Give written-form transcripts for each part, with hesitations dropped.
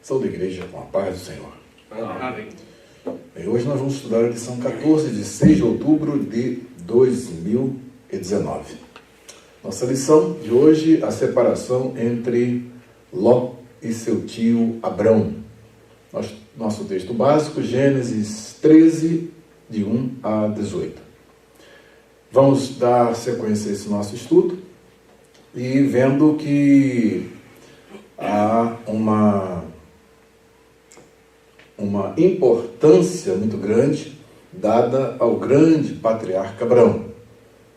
Sou da igreja com a paz do Senhor. Amém. E hoje nós vamos estudar a lição 14 de 6 de outubro de 2019. Nossa lição de hoje, a separação entre Ló e seu tio Abrão. Nosso texto básico, Gênesis 13, de 1 a 18. Vamos dar sequência a esse nosso estudo e vendo que há uma importância muito grande dada ao grande patriarca Abrão,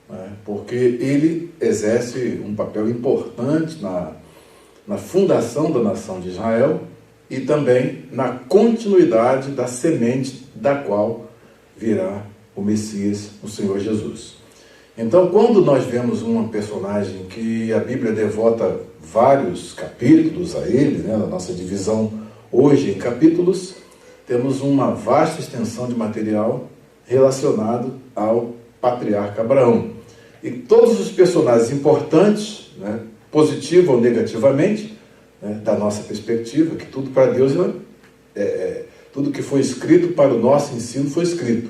né? Porque ele exerce um papel importante na fundação da nação de Israel e também na continuidade da semente da qual virá o Messias, o Senhor Jesus. Então, quando nós vemos uma personagem que a Bíblia devota vários capítulos a ele, né, na nossa divisão hoje em capítulos, temos uma vasta extensão de material relacionado ao patriarca Abraão. E todos os personagens importantes, né, positivo ou negativamente, né, da nossa perspectiva, que tudo para Deus, tudo que foi escrito para o nosso ensino foi escrito.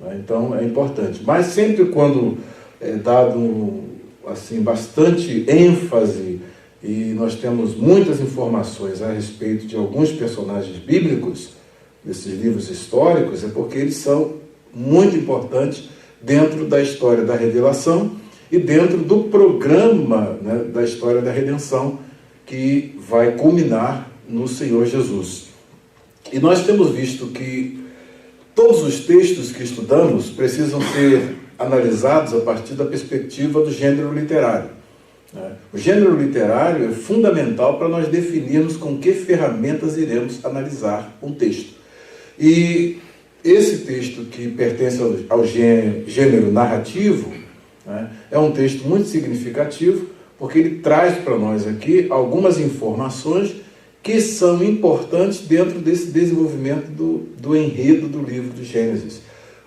Né, então é importante. Mas sempre quando é dado assim, bastante ênfase e nós temos muitas informações a respeito de alguns personagens bíblicos, desses livros históricos, é porque eles são muito importantes dentro da história da revelação e dentro do programa, né, da história da redenção que vai culminar no Senhor Jesus. E nós temos visto que todos os textos que estudamos precisam ser analisados a partir da perspectiva do gênero literário. O gênero literário é fundamental para nós definirmos com que ferramentas iremos analisar um texto. E esse texto que pertence ao gênero narrativo, né, é um texto muito significativo, porque ele traz para nós aqui algumas informações que são importantes dentro desse desenvolvimento do enredo do livro de Gênesis.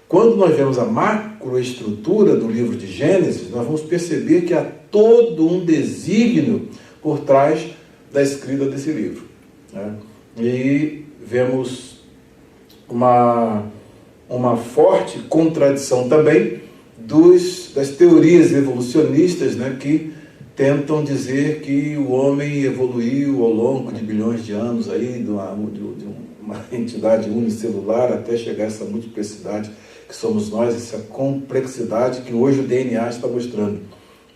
Quando nós vemos a macroestrutura do livro de Gênesis, nós vamos perceber que há todo um desígnio por trás da escrita desse livro, né? E vemos uma forte contradição também das teorias evolucionistas, né, que tentam dizer que o homem evoluiu ao longo de bilhões de anos aí, de uma entidade unicelular até chegar a essa multiplicidade que somos nós, essa complexidade que hoje o DNA está mostrando.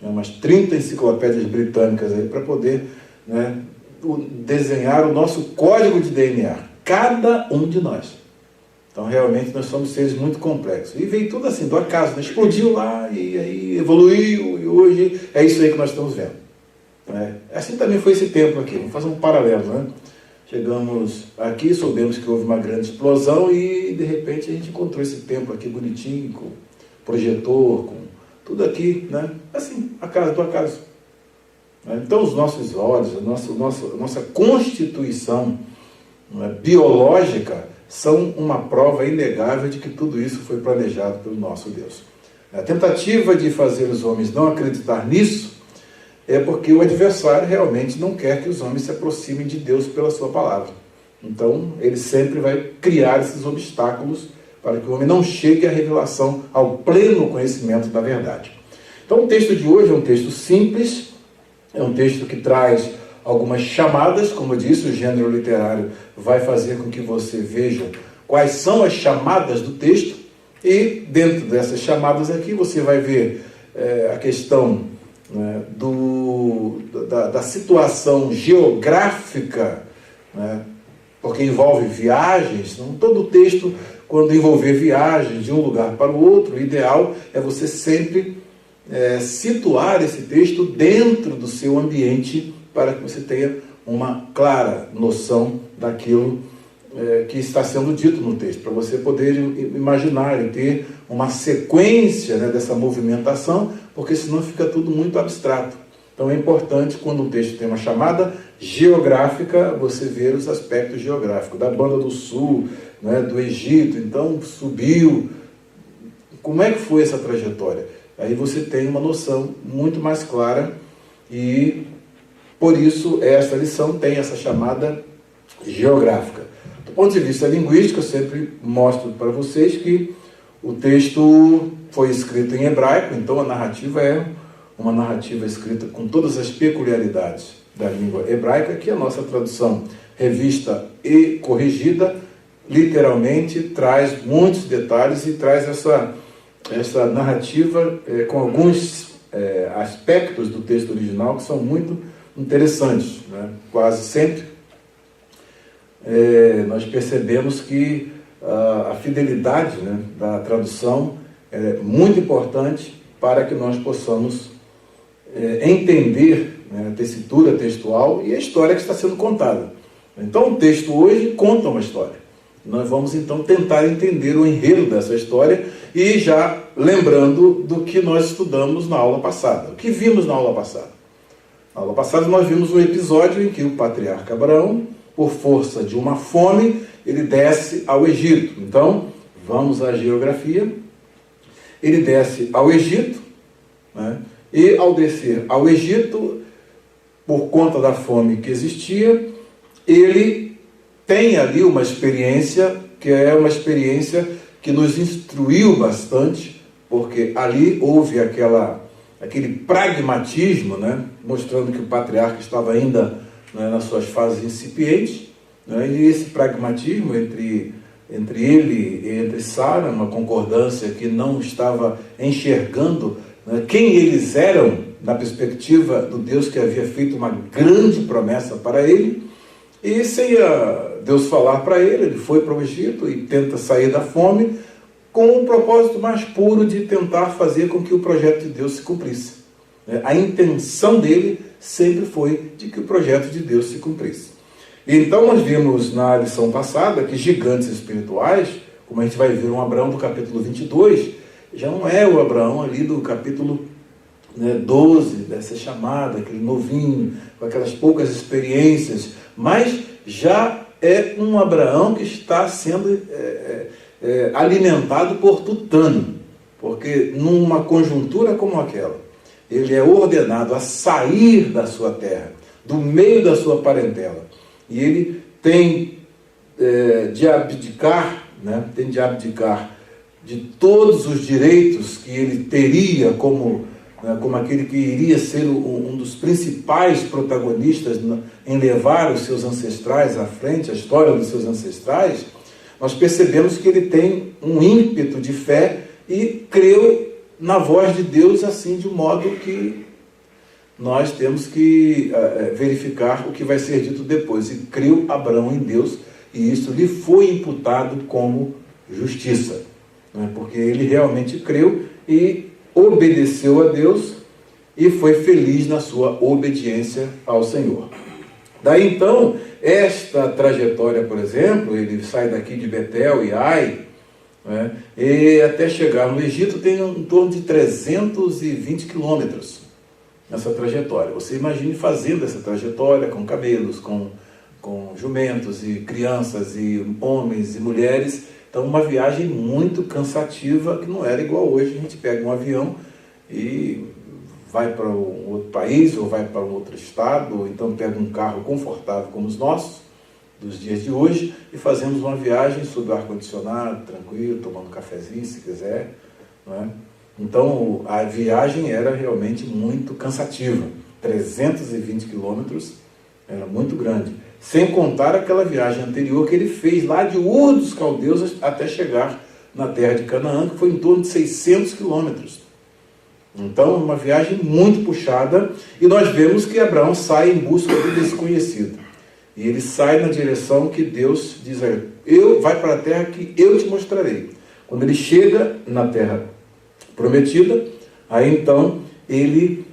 Umas 30 enciclopédias britânicas aí para poder, né, desenhar o nosso código de DNA, cada um de nós. Então, realmente, nós somos seres muito complexos. E veio tudo assim, do acaso, né? Explodiu lá, e aí evoluiu, e hoje é isso aí que nós estamos vendo. Assim também foi esse templo aqui. Vamos fazer um paralelo, né? Chegamos aqui, soubemos que houve uma grande explosão e, de repente, a gente encontrou esse templo aqui bonitinho, com projetor, com tudo aqui, né? Assim, do acaso. Então, os nossos olhos, a nossa constituição, né, biológica, são uma prova inegável de que tudo isso foi planejado pelo nosso Deus. A tentativa de fazer os homens não acreditar nisso é porque o adversário realmente não quer que os homens se aproximem de Deus pela sua palavra. Então, ele sempre vai criar esses obstáculos para que o homem não chegue à revelação, ao pleno conhecimento da verdade. Então, o texto de hoje é um texto simples, é um texto que traz algumas chamadas, como eu disse, o gênero literário vai fazer com que você veja quais são as chamadas do texto, e dentro dessas chamadas aqui você vai ver a questão, né, da situação geográfica, né, porque envolve viagens. Então, todo o texto, quando envolver viagens de um lugar para o outro, o ideal é você sempre situar esse texto dentro do seu ambiente, para que você tenha uma clara noção daquilo que está sendo dito no texto, para você poder imaginar e ter uma sequência, né, dessa movimentação, porque senão fica tudo muito abstrato. Então é importante, quando um texto tem uma chamada geográfica, você ver os aspectos geográficos, da Banda do Sul, né, do Egito, então subiu, como é que foi essa trajetória? Aí você tem uma noção muito mais clara e por isso, esta lição tem essa chamada geográfica. Do ponto de vista linguístico, eu sempre mostro para vocês que o texto foi escrito em hebraico, então a narrativa é uma narrativa escrita com todas as peculiaridades da língua hebraica, que a nossa tradução revista e corrigida literalmente traz muitos detalhes e traz essa narrativa com alguns aspectos do texto original que são muito interessantes, né? Quase sempre nós percebemos que a fidelidade, né, da tradução é muito importante para que nós possamos entender, né, a tessitura textual e a história que está sendo contada. Então o texto hoje conta uma história. Nós vamos então tentar entender o enredo dessa história e já lembrando do que nós estudamos na aula passada. O que vimos na aula passada? Na aula passada nós vimos um episódio em que o patriarca Abraão, por força de uma fome, ele desce ao Egito. Então, vamos à geografia. Ele desce ao Egito, né? E ao descer ao Egito, por conta da fome que existia, ele tem ali uma experiência que é uma experiência que nos instruiu bastante, porque ali houve aquele pragmatismo, né? Mostrando que o patriarca estava ainda, né, nas suas fases incipientes, né? E esse pragmatismo entre ele e entre Sara, uma concordância que não estava enxergando, né, quem eles eram na perspectiva do Deus que havia feito uma grande promessa para ele. E sem Deus falar para ele, ele foi para o Egito e tenta sair da fome com o propósito mais puro de tentar fazer com que o projeto de Deus se cumprisse. A intenção dele sempre foi de que o projeto de Deus se cumprisse. Então nós vimos na lição passada que gigantes espirituais, como a gente vai ver um Abraão do capítulo 22, já não é o Abraão ali do capítulo 12, dessa chamada, aquele novinho, com aquelas poucas experiências, mas já é um Abraão que está sendo alimentado por tutano, porque numa conjuntura como aquela, ele é ordenado a sair da sua terra, do meio da sua parentela, e ele tem de abdicar, né? Tem de abdicar de todos os direitos que ele teria como aquele que iria ser um dos principais protagonistas em levar os seus ancestrais à frente, a história dos seus ancestrais. Nós percebemos que ele tem um ímpeto de fé e creu na voz de Deus, assim, de modo que nós temos que verificar o que vai ser dito depois. E creu Abraão em Deus, e isso lhe foi imputado como justiça, né? Porque ele realmente creu e obedeceu a Deus e foi feliz na sua obediência ao Senhor. Daí então, esta trajetória, por exemplo, ele sai daqui de Betel e Ai, né, e até chegar no Egito tem em torno de 320 quilômetros nessa trajetória. Você imagine fazendo essa trajetória com camelos, com jumentos e crianças e homens e mulheres. Então, uma viagem muito cansativa, que não era igual hoje. A gente pega um avião e vai para um outro país, ou vai para um outro estado, ou então pega um carro confortável como os nossos, dos dias de hoje, e fazemos uma viagem sob ar-condicionado, tranquilo, tomando um cafezinho, se quiser, não é? Então, a viagem era realmente muito cansativa. 320 quilômetros era muito grande. Sem contar aquela viagem anterior que ele fez lá de Ur dos Caldeus até chegar na terra de Canaã, que foi em torno de 600 quilômetros. Então, uma viagem muito puxada, e nós vemos que Abraão sai em busca do desconhecido. E ele sai na direção que Deus diz a ele: vai para a terra que eu te mostrarei. Quando ele chega na terra prometida, aí então ele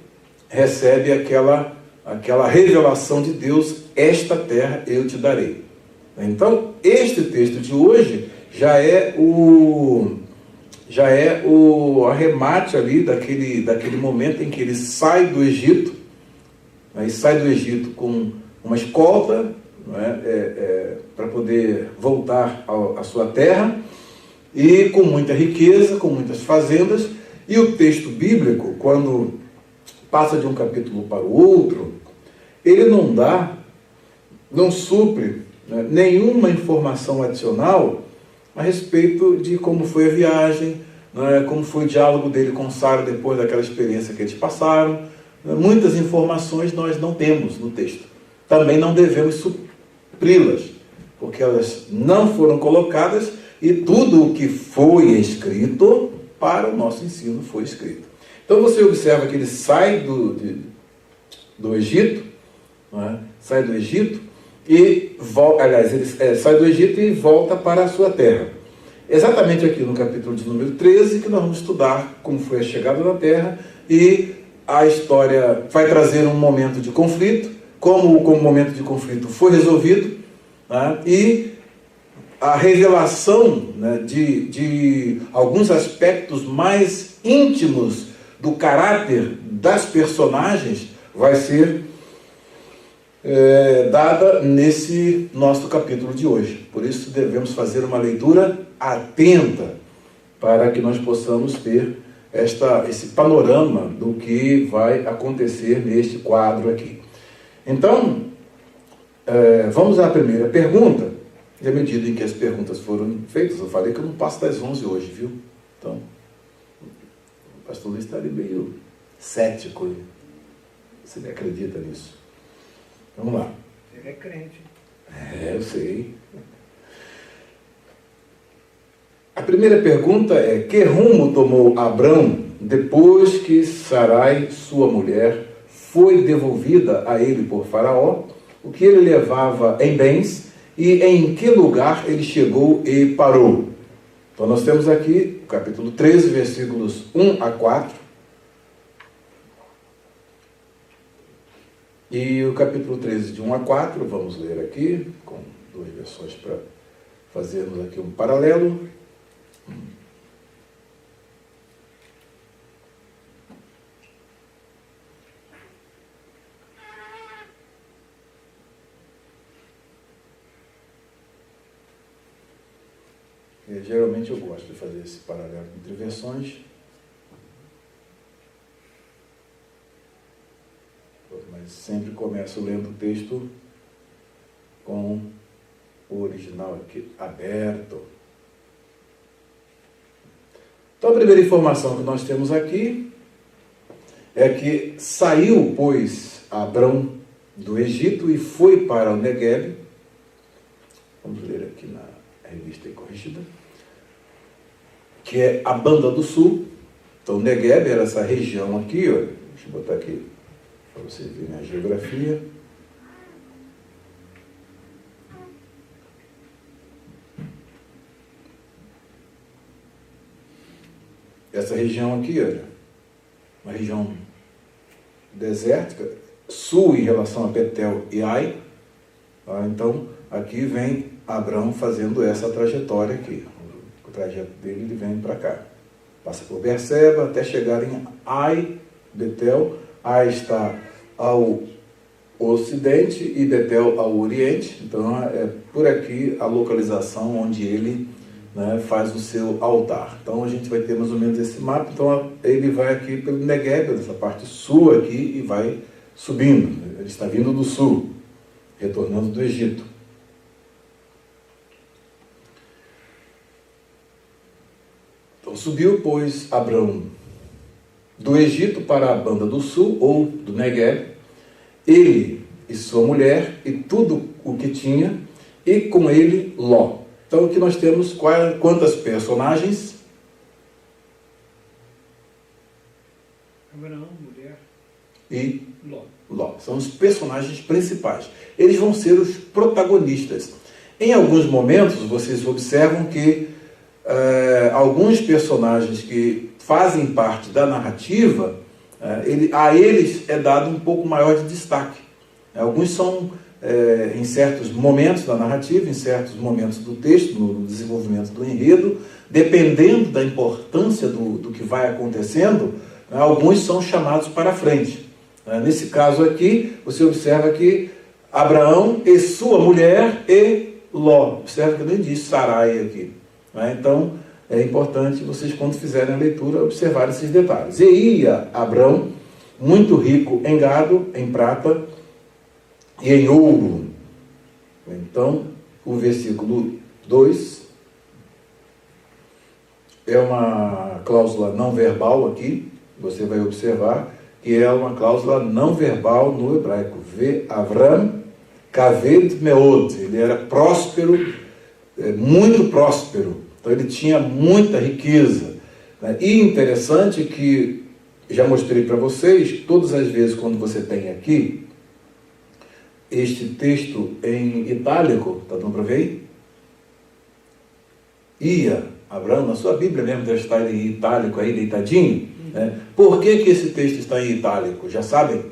recebe aquela revelação de Deus: esta terra eu te darei. Então, este texto de hoje já é o arremate ali daquele momento em que ele sai do Egito, né, e sai do Egito com uma escolta, para poder voltar à sua terra, e com muita riqueza, com muitas fazendas. E o texto bíblico, quando passa de um capítulo para o outro, ele não supre né, nenhuma informação adicional a respeito de como foi a viagem, né, como foi o diálogo dele com Sara depois daquela experiência que eles passaram. Muitas informações nós não temos no texto. Também não devemos supri-las, porque elas não foram colocadas e tudo o que foi escrito para o nosso ensino foi escrito. Então você observa que ele sai do Egito, né? Sai do Egito e volta, aliás, ele sai do Egito e volta para a sua terra. Exatamente aqui no capítulo de número 13 que nós vamos estudar como foi a chegada na terra, e a história vai trazer um momento de conflito, como o momento de conflito foi resolvido, né? E a revelação, né, de alguns aspectos mais íntimos do caráter das personagens vai ser dada nesse nosso capítulo de hoje. Por isso devemos fazer uma leitura atenta para que nós possamos ter esse panorama do que vai acontecer neste quadro aqui. Então, vamos à primeira pergunta. E à medida em que as perguntas foram feitas, eu falei que eu não passo das 11 hoje, viu? Então, o pastor Luiz está ali meio cético. Você me acredita nisso? Vamos lá. Ele é crente. Eu sei. A primeira pergunta é: que rumo tomou Abrão depois que Sarai, sua mulher, foi devolvida a ele por Faraó? O que ele levava em bens e em que lugar ele chegou e parou? Então nós temos aqui o capítulo 13, versículos 1 a 4. E o capítulo 13, de 1 a 4, vamos ler aqui, com duas versões para fazermos aqui um paralelo. Geralmente eu gosto de fazer esse paralelo entre versões, mas sempre começo lendo o texto com o original aqui aberto. Então a primeira informação que nós temos aqui é que saiu, pois, Abrão do Egito e foi para o Negueb. Vamos ler aqui na revista corrigida, que é a banda do sul. Então Negueb era essa região aqui, ó. Deixa eu botar aqui para vocês verem a geografia. Essa região aqui, olha, uma região desértica, sul em relação a Betel e Ai. Tá? Então aqui vem Abrão fazendo essa trajetória aqui. O trajeto dele, ele vem para cá. Passa por Berseba até chegar em Ai, Betel. Ai está ao ocidente e Betel ao oriente. Então é por aqui a localização onde ele, né, faz o seu altar. Então a gente vai ter mais ou menos esse mapa. Então ele vai aqui pelo Negueb, essa parte sul aqui, e vai subindo. Ele está vindo do sul, retornando do Egito. Então subiu, pois, Abrão do Egito para a banda do sul, ou do Negueb, ele e sua mulher e tudo o que tinha, e com ele Ló. Então aqui nós temos quantas personagens? Abraão, mulher E Ló. São os personagens principais. Eles vão ser os protagonistas. Em alguns momentos, vocês observam que alguns personagens que fazem parte da narrativa, a eles é dado um pouco maior de destaque. Alguns são, em certos momentos da narrativa, em certos momentos do texto, no desenvolvimento do enredo, dependendo da importância do que vai acontecendo, alguns são chamados para a frente. Nesse caso aqui, você observa que Abraão e sua mulher e Ló. Observa que nem diz Sarai aqui. Então, é importante vocês, quando fizerem a leitura, observar esses detalhes. E ia Abrão, muito rico em gado, em prata e em ouro. Então, o versículo 2 é uma cláusula não verbal aqui, você vai observar que é uma cláusula não verbal no hebraico. Ve Avram kaved meod, ele era próspero, muito próspero, então ele tinha muita riqueza. E interessante que, já mostrei para vocês, todas as vezes quando você tem aqui este texto em itálico, está dando para ver aí? Ia, Abraão, na sua Bíblia mesmo deve estar em itálico aí, deitadinho. Né? Por que esse texto está em itálico? Já sabem?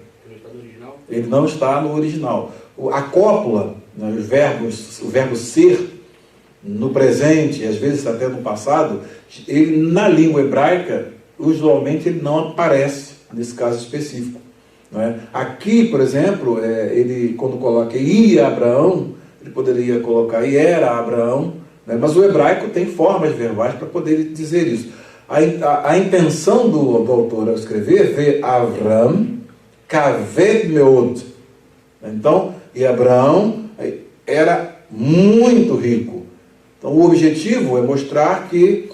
Ele não está no original. A cópula, né, os verbos, o verbo ser, no presente, e às vezes até no passado, ele, na língua hebraica, usualmente ele não aparece nesse caso específico. Não é? Aqui, por exemplo, ele, quando coloca ia Abraão, ele poderia colocar e era Abraão, né? Mas o hebraico tem formas verbais para poder dizer isso. A intenção do autor ao escrever, vê Avram kaved meod. Então, e Abraão era muito rico. Então, o objetivo é mostrar que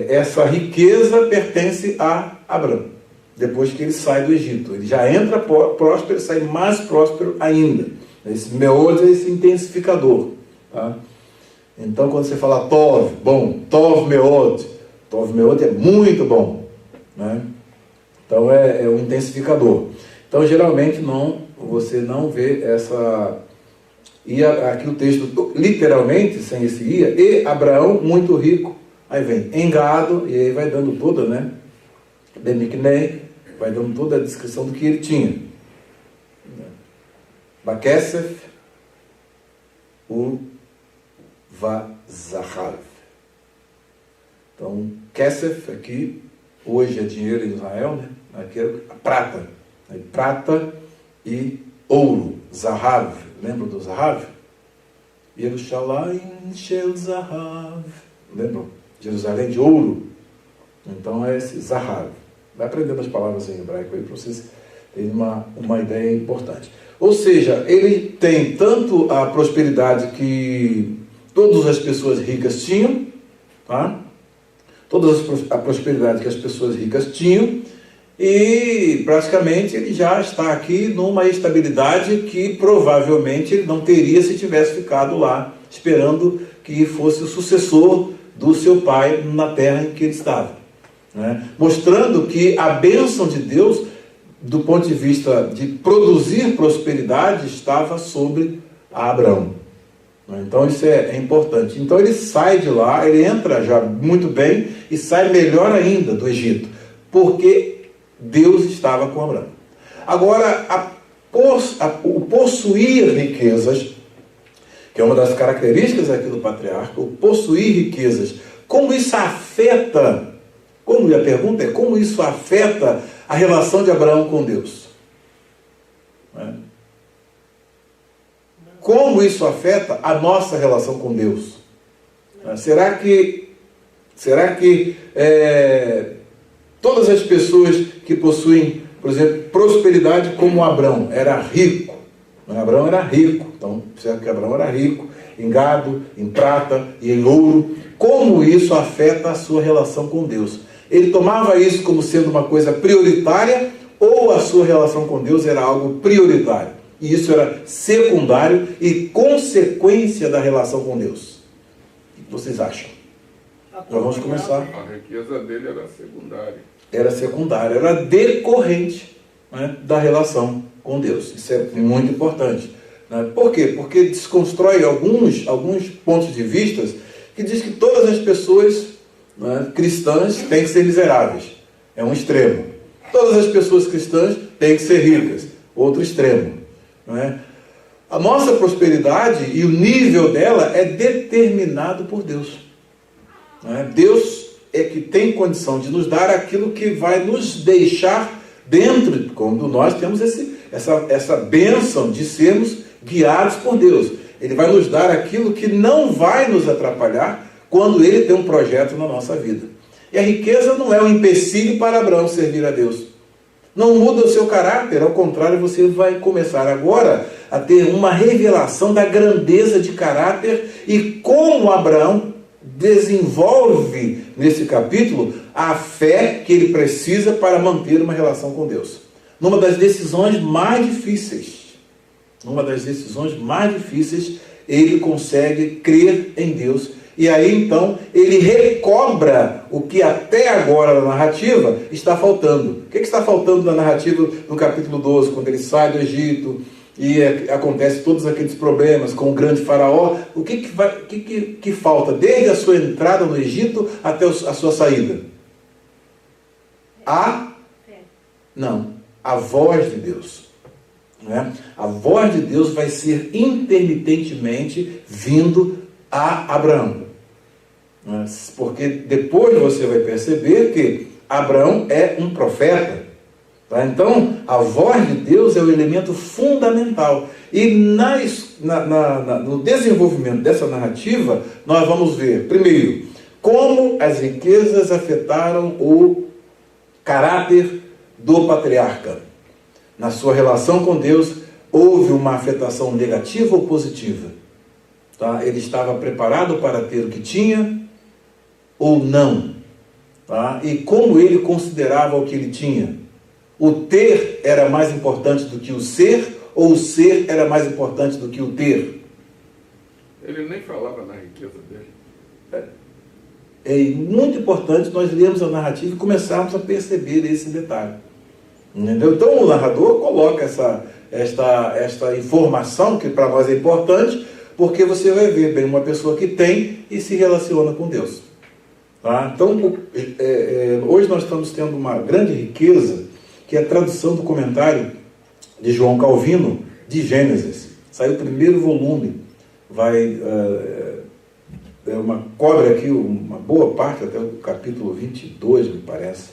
essa riqueza pertence a Abraão. Depois que ele sai do Egito, ele já entra próspero, sai mais próspero ainda. Esse meod é esse intensificador. Tá? Então, quando você fala tov, bom, tov meod é muito bom. Né? Então, é um intensificador. Então, geralmente, você não vê essa... E aqui o texto, literalmente, sem esse ia, e Abraão, muito rico. Aí vem em gado, e aí vai dando toda, né? Bemiknei, vai dando toda a descrição do que ele tinha. Bakesef, o Vazahav. Então, Kesef aqui, hoje é dinheiro em Israel, né? Aqui é a prata. Aí, prata e ouro, Zahav. Lembram do Zahav? Yerushalayim shel Zahav. Lembram? Jerusalém de ouro. Então é esse Zahav. Vai aprendendo as palavras em hebraico aí para vocês terem uma ideia importante. Ou seja, ele tem tanto a prosperidade que todas as pessoas ricas tinham, tá? A prosperidade que as pessoas ricas tinham, e praticamente ele já está aqui numa estabilidade que provavelmente ele não teria se tivesse ficado lá, esperando que fosse o sucessor do seu pai na terra em que ele estava. Né? Mostrando que a bênção de Deus, do ponto de vista de produzir prosperidade, estava sobre Abraão. Então isso é importante. Então ele sai de lá, ele entra já muito bem e sai melhor ainda do Egito, porque Deus estava com Abraão. Agora, o possuir riquezas, que é uma das características aqui do patriarca, o possuir riquezas, como isso afeta, a pergunta é, como isso afeta a relação de Abraão com Deus? Como isso afeta a nossa relação com Deus? Será que todas as pessoas que possuem, por exemplo, prosperidade como Abraão, era rico? Abraão era rico, então, certo que Abraão era rico em gado, em prata e em ouro. Como isso afeta a sua relação com Deus? Ele tomava isso como sendo uma coisa prioritária, ou a sua relação com Deus era algo prioritário? E isso era secundário e consequência da relação com Deus. O que vocês acham? Então vamos começar. A riqueza dele era secundária. Era secundária, era decorrente, né, da relação com Deus. Isso é muito importante. Né? Por quê? Porque desconstrói alguns pontos de vista que diz que todas as pessoas, né, cristãs têm que ser miseráveis. É um extremo. Todas as pessoas cristãs têm que ser ricas. Outro extremo. Né? A nossa prosperidade e o nível dela é determinado por Deus. Né? Deus é que tem condição de nos dar aquilo que vai nos deixar dentro, quando nós temos essa bênção de sermos guiados por Deus. Ele vai nos dar aquilo que não vai nos atrapalhar quando Ele tem um projeto na nossa vida. E a riqueza não é um empecilho para Abraão servir a Deus. Não muda o seu caráter, ao contrário, você vai começar agora a ter uma revelação da grandeza de caráter e como Abraão desenvolve nesse capítulo a fé que ele precisa para manter uma relação com Deus. Numa das decisões mais difíceis, ele consegue crer em Deus. E aí então ele recobra o que até agora na narrativa está faltando. O que está faltando na narrativa no capítulo 12, quando ele sai do Egito e acontece todos aqueles problemas com o grande faraó? O que falta desde a sua entrada no Egito até a sua saída? A voz de Deus. Né? A voz de Deus vai ser intermitentemente vindo a Abraão. Porque depois você vai perceber que Abraão é um profeta. Tá? Então, a voz de Deus é o elemento fundamental. E no desenvolvimento dessa narrativa, nós vamos ver, primeiro, como as riquezas afetaram o caráter do patriarca. Na sua relação com Deus, houve uma afetação negativa ou positiva? Tá? Ele estava preparado para ter o que tinha ou não? Tá? E como ele considerava o que ele tinha? O ter era mais importante do que o ser, ou o ser era mais importante do que o ter? Ele nem falava na riqueza dele. É muito importante nós lermos a narrativa e começarmos a perceber esse detalhe. Entendeu? Então o narrador coloca esta informação que para nós é importante, porque você vai ver bem uma pessoa que tem e se relaciona com Deus. Tá? Então, hoje nós estamos tendo uma grande riqueza, que é a tradução do comentário de João Calvino, de Gênesis. Saiu o primeiro volume, cobre aqui uma boa parte, até o capítulo 22, me parece.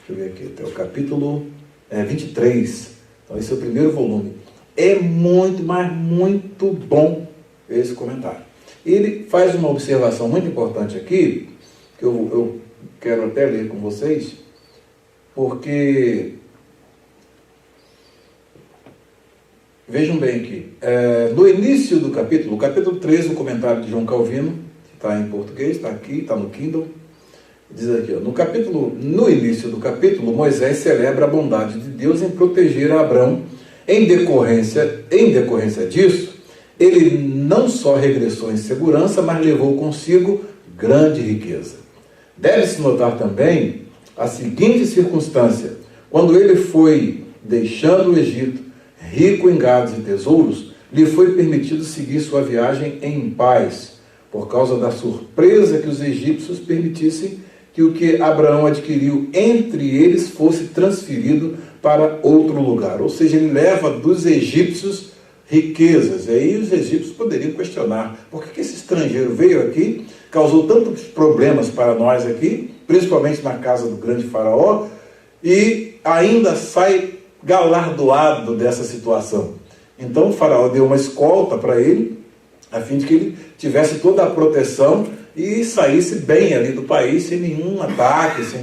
Deixa eu ver aqui, até o capítulo 23. Então, esse é o primeiro volume. É muito, mas muito bom esse comentário. Ele faz uma observação muito importante aqui, que eu quero até ler com vocês, porque, vejam bem aqui, no início do capítulo 13, o comentário de João Calvino, que está em português, está aqui, está no Kindle, diz aqui, no início do capítulo, Moisés celebra a bondade de Deus em proteger a Abrão. Em decorrência disso, ele não só regressou em segurança, mas levou consigo grande riqueza. Deve-se notar também a seguinte circunstância: quando ele foi deixando o Egito, rico em gados e tesouros, lhe foi permitido seguir sua viagem em paz, por causa da surpresa que os egípcios permitissem que o que Abraão adquiriu entre eles fosse transferido para outro lugar. Ou seja, ele leva dos egípcios riquezas. E aí os egípcios poderiam questionar: por que esse estrangeiro veio aqui, causou tantos problemas para nós aqui, principalmente na casa do grande faraó, e ainda sai galardoado dessa situação? Então o faraó deu uma escolta para ele, a fim de que ele tivesse toda a proteção e saísse bem ali do país, sem nenhum ataque, sem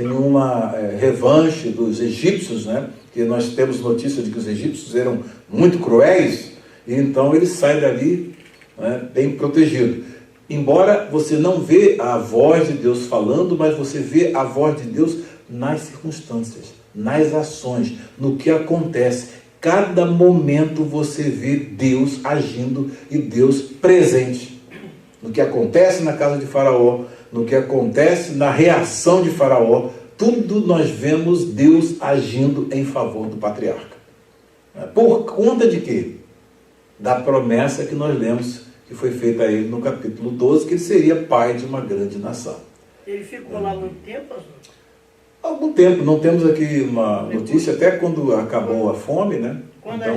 nenhuma revanche dos egípcios, né? Que nós temos notícia de que os egípcios eram muito cruéis, e então ele sai dali, né, bem protegido. Embora você não vê a voz de Deus falando, mas você vê a voz de Deus nas circunstâncias, nas ações, no que acontece. Cada momento você vê Deus agindo e Deus presente. No que acontece na casa de Faraó, no que acontece na reação de Faraó, tudo nós vemos Deus agindo em favor do patriarca. Por conta de quê? Da promessa que nós lemos, que foi feita a ele no capítulo 12, que ele seria pai de uma grande nação. Ele ficou lá muito tempo, pastor? Algum tempo, não temos aqui uma notícia, até quando acabou a fome, né? Quando a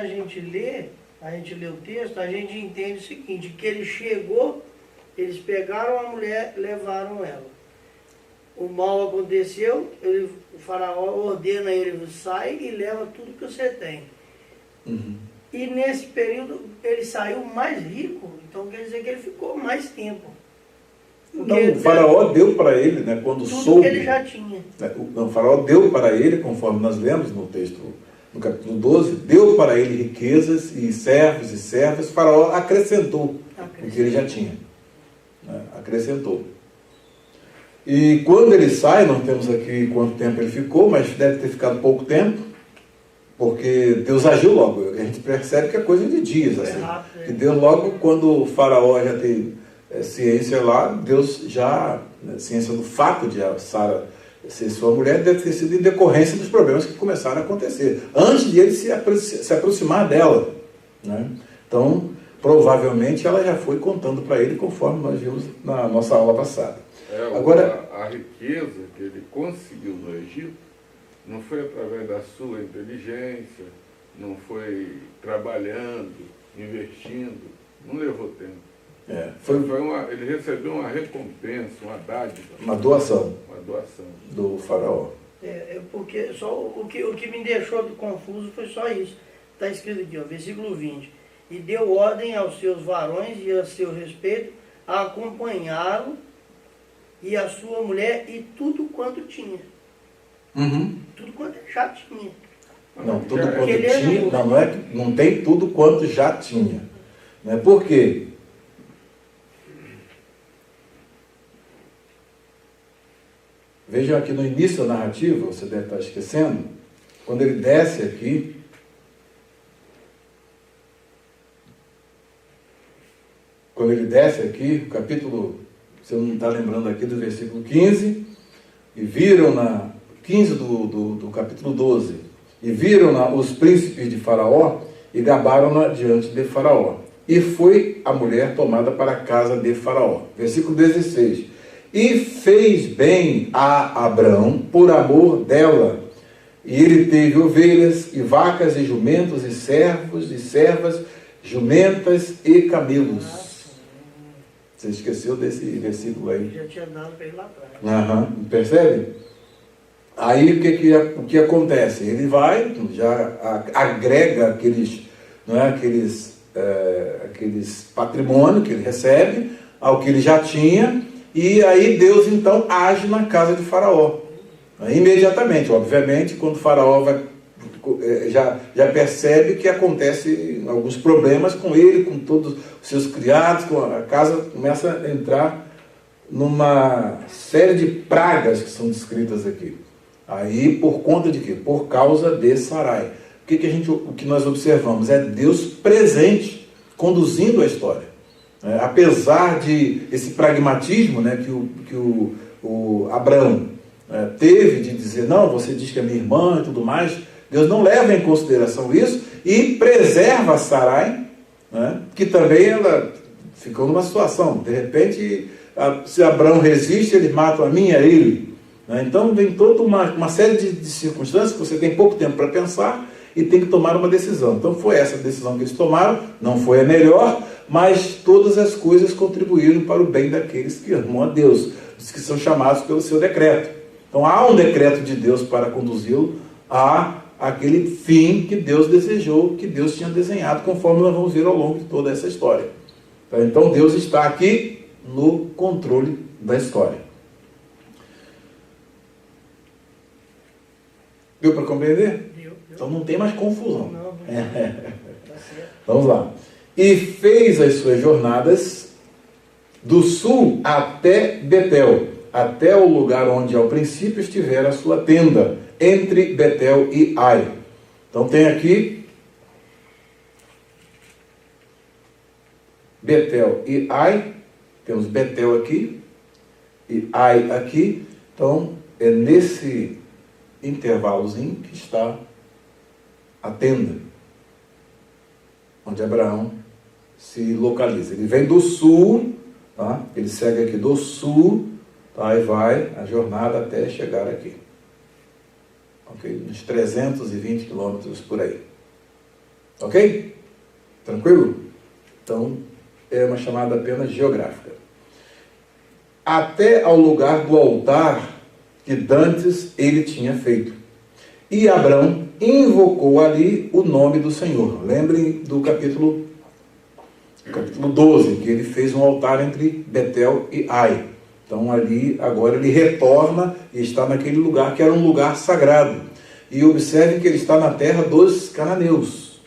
gente lê o texto, a gente entende o seguinte, que ele chegou, eles pegaram a mulher, levaram ela. O mal aconteceu, o faraó ordena ele, sai e leva tudo que você tem. Uhum. E nesse período ele saiu mais rico, então quer dizer que ele ficou mais tempo. Não, o faraó deu para ele, né, quando tudo soube. que ele já tinha. O faraó deu para ele, conforme nós lemos no texto, no capítulo 12, deu para ele riquezas e servos e servas. O faraó acrescentou o que ele já tinha. Né? Acrescentou. E quando ele sai, não temos aqui quanto tempo ele ficou, mas deve ter ficado pouco tempo, porque Deus agiu logo. A gente percebe que é coisa de dias. Assim, que Deus logo, quando o faraó já tem ciência lá, Deus já, ciência do fato de a Sara ser sua mulher, deve ter sido em decorrência dos problemas que começaram a acontecer, antes de ele se aproximar dela. Né? Então, provavelmente ela já foi contando para ele, conforme nós vimos na nossa aula passada. Agora, a riqueza que ele conseguiu no Egito não foi através da sua inteligência, não foi trabalhando, investindo, não levou tempo. Ele recebeu uma recompensa, uma dádiva. Uma doação. Uma doação. Do faraó. Porque só o que me deixou confuso foi só isso. Está escrito aqui, ó, versículo 20. E deu ordem aos seus varões e a seu respeito a acompanhá-lo e a sua mulher e tudo quanto tinha. Uhum. Tudo quanto ele já tinha. Não, tudo quanto tinha, não tem tudo quanto já tinha. Não é por quê? Vejam aqui no início da narrativa, você deve estar esquecendo, quando ele desce aqui, o capítulo, você não está lembrando aqui do versículo 15, e viram 15 do capítulo 12, e viram os príncipes de Faraó, e gabaram-na diante de Faraó. E foi a mulher tomada para a casa de Faraó. Versículo 16. E fez bem a Abrão por amor dela. E ele teve ovelhas, e vacas, e jumentos, e servos, e servas, jumentas e camelos. Você esqueceu desse versículo aí? Já tinha dado para ele lá atrás. Percebe? Aí o que acontece? Ele vai, já agrega aqueles patrimônios que ele recebe ao que ele já tinha. E aí Deus então age na casa de Faraó. Imediatamente, obviamente, quando o Faraó já percebe que acontece alguns problemas com ele, com todos os seus criados, com a casa começa a entrar numa série de pragas que são descritas aqui. Aí por conta de quê? Por causa de Sarai. O que nós observamos é Deus presente, conduzindo a história. Apesar de esse pragmatismo, né, que o Abraão teve de dizer, não, você diz que é minha irmã e tudo mais, Deus não leva em consideração isso e preserva Sarai, né, que também ela ficou numa situação, de repente, se Abraão resiste, eles matam a mim e a ele. Né? Então vem toda uma série de circunstâncias que você tem pouco tempo para pensar e tem que tomar uma decisão. Então foi essa decisão que eles tomaram, não foi a melhor, mas todas as coisas contribuíram para o bem daqueles que amam a Deus, os que são chamados pelo seu decreto. Então há um decreto de Deus para conduzi-lo a aquele fim que Deus desejou, que Deus tinha desenhado, conforme nós vamos ver ao longo de toda essa história. Então Deus está aqui no controle da história. Deu para compreender? Deu. Então não tem mais confusão. Não. Tá certo. Vamos lá. E fez as suas jornadas do sul até Betel, até o lugar onde ao princípio estivera a sua tenda, entre Betel e Ai. Então tem aqui Betel e Ai, temos Betel aqui e Ai aqui. Então é nesse intervalozinho que está a tenda onde Abraão se localiza. Ele vem do sul, tá? Ele segue aqui do sul, tá? E vai a jornada até chegar aqui. Ok? Uns 320 quilômetros por aí. Ok? Tranquilo? Então, é uma chamada apenas geográfica. Até ao lugar do altar que dantes ele tinha feito. E Abrão invocou ali o nome do Senhor. Lembrem do capítulo 12, que ele fez um altar entre Betel e Ai. Então ali, agora ele retorna e está naquele lugar que era um lugar sagrado. E observem que ele está na terra dos cananeus.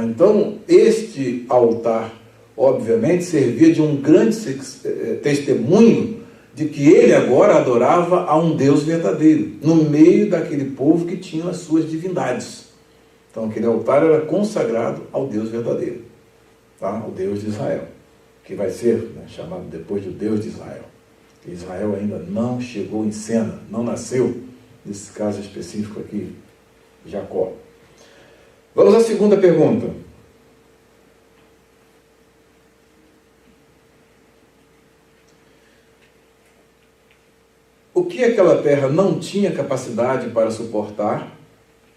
Então, este altar, obviamente, servia de um grande testemunho de que ele agora adorava a um Deus verdadeiro, no meio daquele povo que tinha as suas divindades. Então, aquele altar era consagrado ao Deus verdadeiro, tá? Ao Deus de Israel, que vai ser, né, chamado depois de Deus de Israel. Israel ainda não chegou em cena, não nasceu, nesse caso específico aqui, Jacó. Vamos à segunda pergunta. O que aquela terra não tinha capacidade para suportar?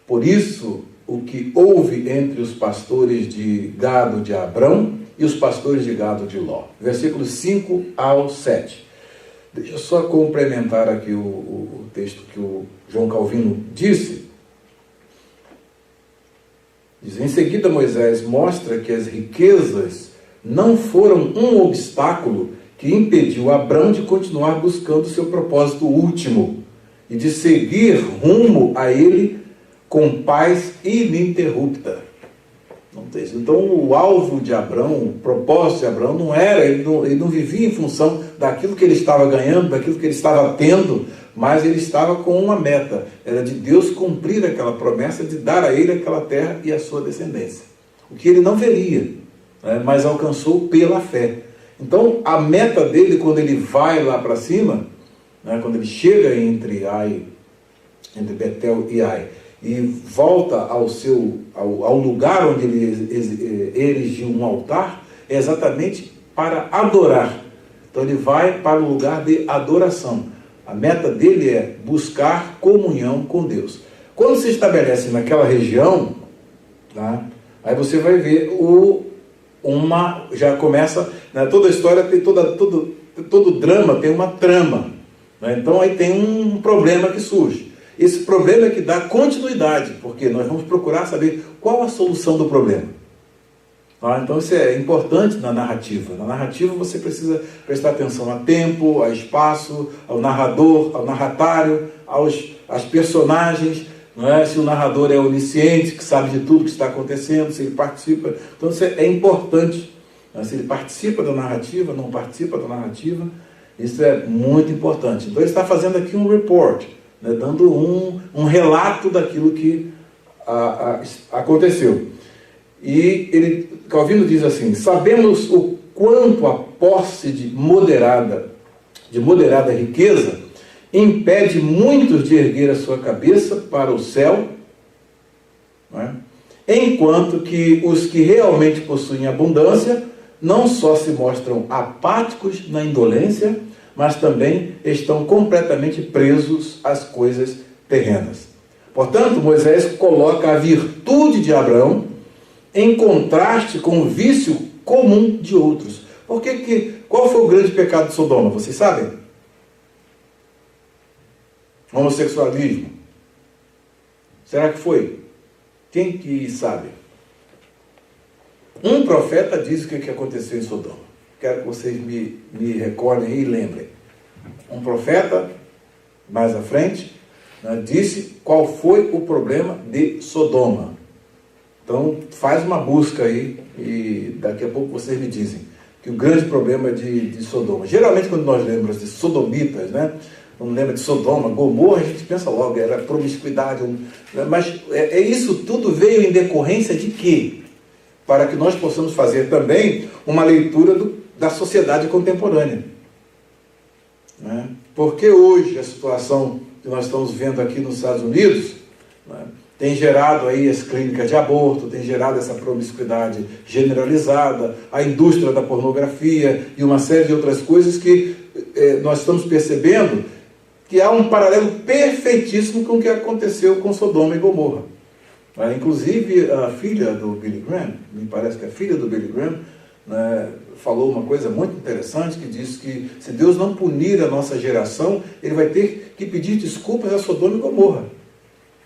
Por isso, o que houve entre os pastores de gado de Abrão e os pastores de gado de Ló. Versículos 5 ao 7. Deixa eu só complementar aqui o texto que o João Calvino disse. Diz, em seguida Moisés mostra que as riquezas não foram um obstáculo que impediu Abrão de continuar buscando seu propósito último e de seguir rumo a ele com paz ininterrupta. Então o alvo de Abrão, o propósito de Abrão não era, ele não vivia em função daquilo que ele estava ganhando, daquilo que ele estava tendo, mas ele estava com uma meta, era de Deus cumprir aquela promessa de dar a ele aquela terra e a sua descendência. O que ele não veria, né, mas alcançou pela fé. Então a meta dele, quando ele vai lá para cima, né, quando ele chega entre Betel e Ai, e volta ao lugar onde ele erigiu um altar, é exatamente para adorar. Então ele vai para o lugar de adoração. A meta dele é buscar comunhão com Deus. Quando se estabelece naquela região, tá, aí você vai ver já começa, né, toda a história tem todo drama tem uma trama, né? Então aí tem um problema que surge. Esse problema é que dá continuidade, porque nós vamos procurar saber qual a solução do problema. Tá? Então isso é importante na narrativa. Na narrativa você precisa prestar atenção a tempo, a espaço, ao narrador, ao narratário, aos personagens, não é? Se o narrador é onisciente, que sabe de tudo que está acontecendo, se ele participa. Então isso é importante. Né? Se ele participa da narrativa, não participa da narrativa, isso é muito importante. Então ele está fazendo aqui um report, né, dando um relato daquilo que aconteceu. E Calvino diz assim, sabemos o quanto a posse de moderada riqueza impede muitos de erguer a sua cabeça para o céu, né, enquanto que os que realmente possuem abundância não só se mostram apáticos na indolência, mas também estão completamente presos às coisas terrenas. Portanto, Moisés coloca a virtude de Abraão em contraste com o vício comum de outros. Qual foi o grande pecado de Sodoma? Vocês sabem? Homossexualismo. Será que foi? Quem que sabe? Um profeta diz o que aconteceu em Sodoma. Quero que vocês me recordem e lembrem. Um profeta, mais à frente, né, disse qual foi o problema de Sodoma. Então, faz uma busca aí e daqui a pouco vocês me dizem que o grande problema de Sodoma. Geralmente, quando nós lembramos de sodomitas, né, não lembra de Sodoma, Gomorra, a gente pensa logo, era promiscuidade. Mas isso tudo veio em decorrência de quê? Para que nós possamos fazer também uma leitura da sociedade contemporânea. Né? Porque hoje a situação que nós estamos vendo aqui nos Estados Unidos, né, tem gerado aí as clínicas de aborto, tem gerado essa promiscuidade generalizada, a indústria da pornografia e uma série de outras coisas que nós estamos percebendo que há um paralelo perfeitíssimo com o que aconteceu com Sodoma e Gomorra. Inclusive a filha do Billy Graham, me parece que a filha do Billy Graham, né, falou uma coisa muito interessante, que diz que se Deus não punir a nossa geração, ele vai ter que pedir desculpas a Sodoma e Gomorra.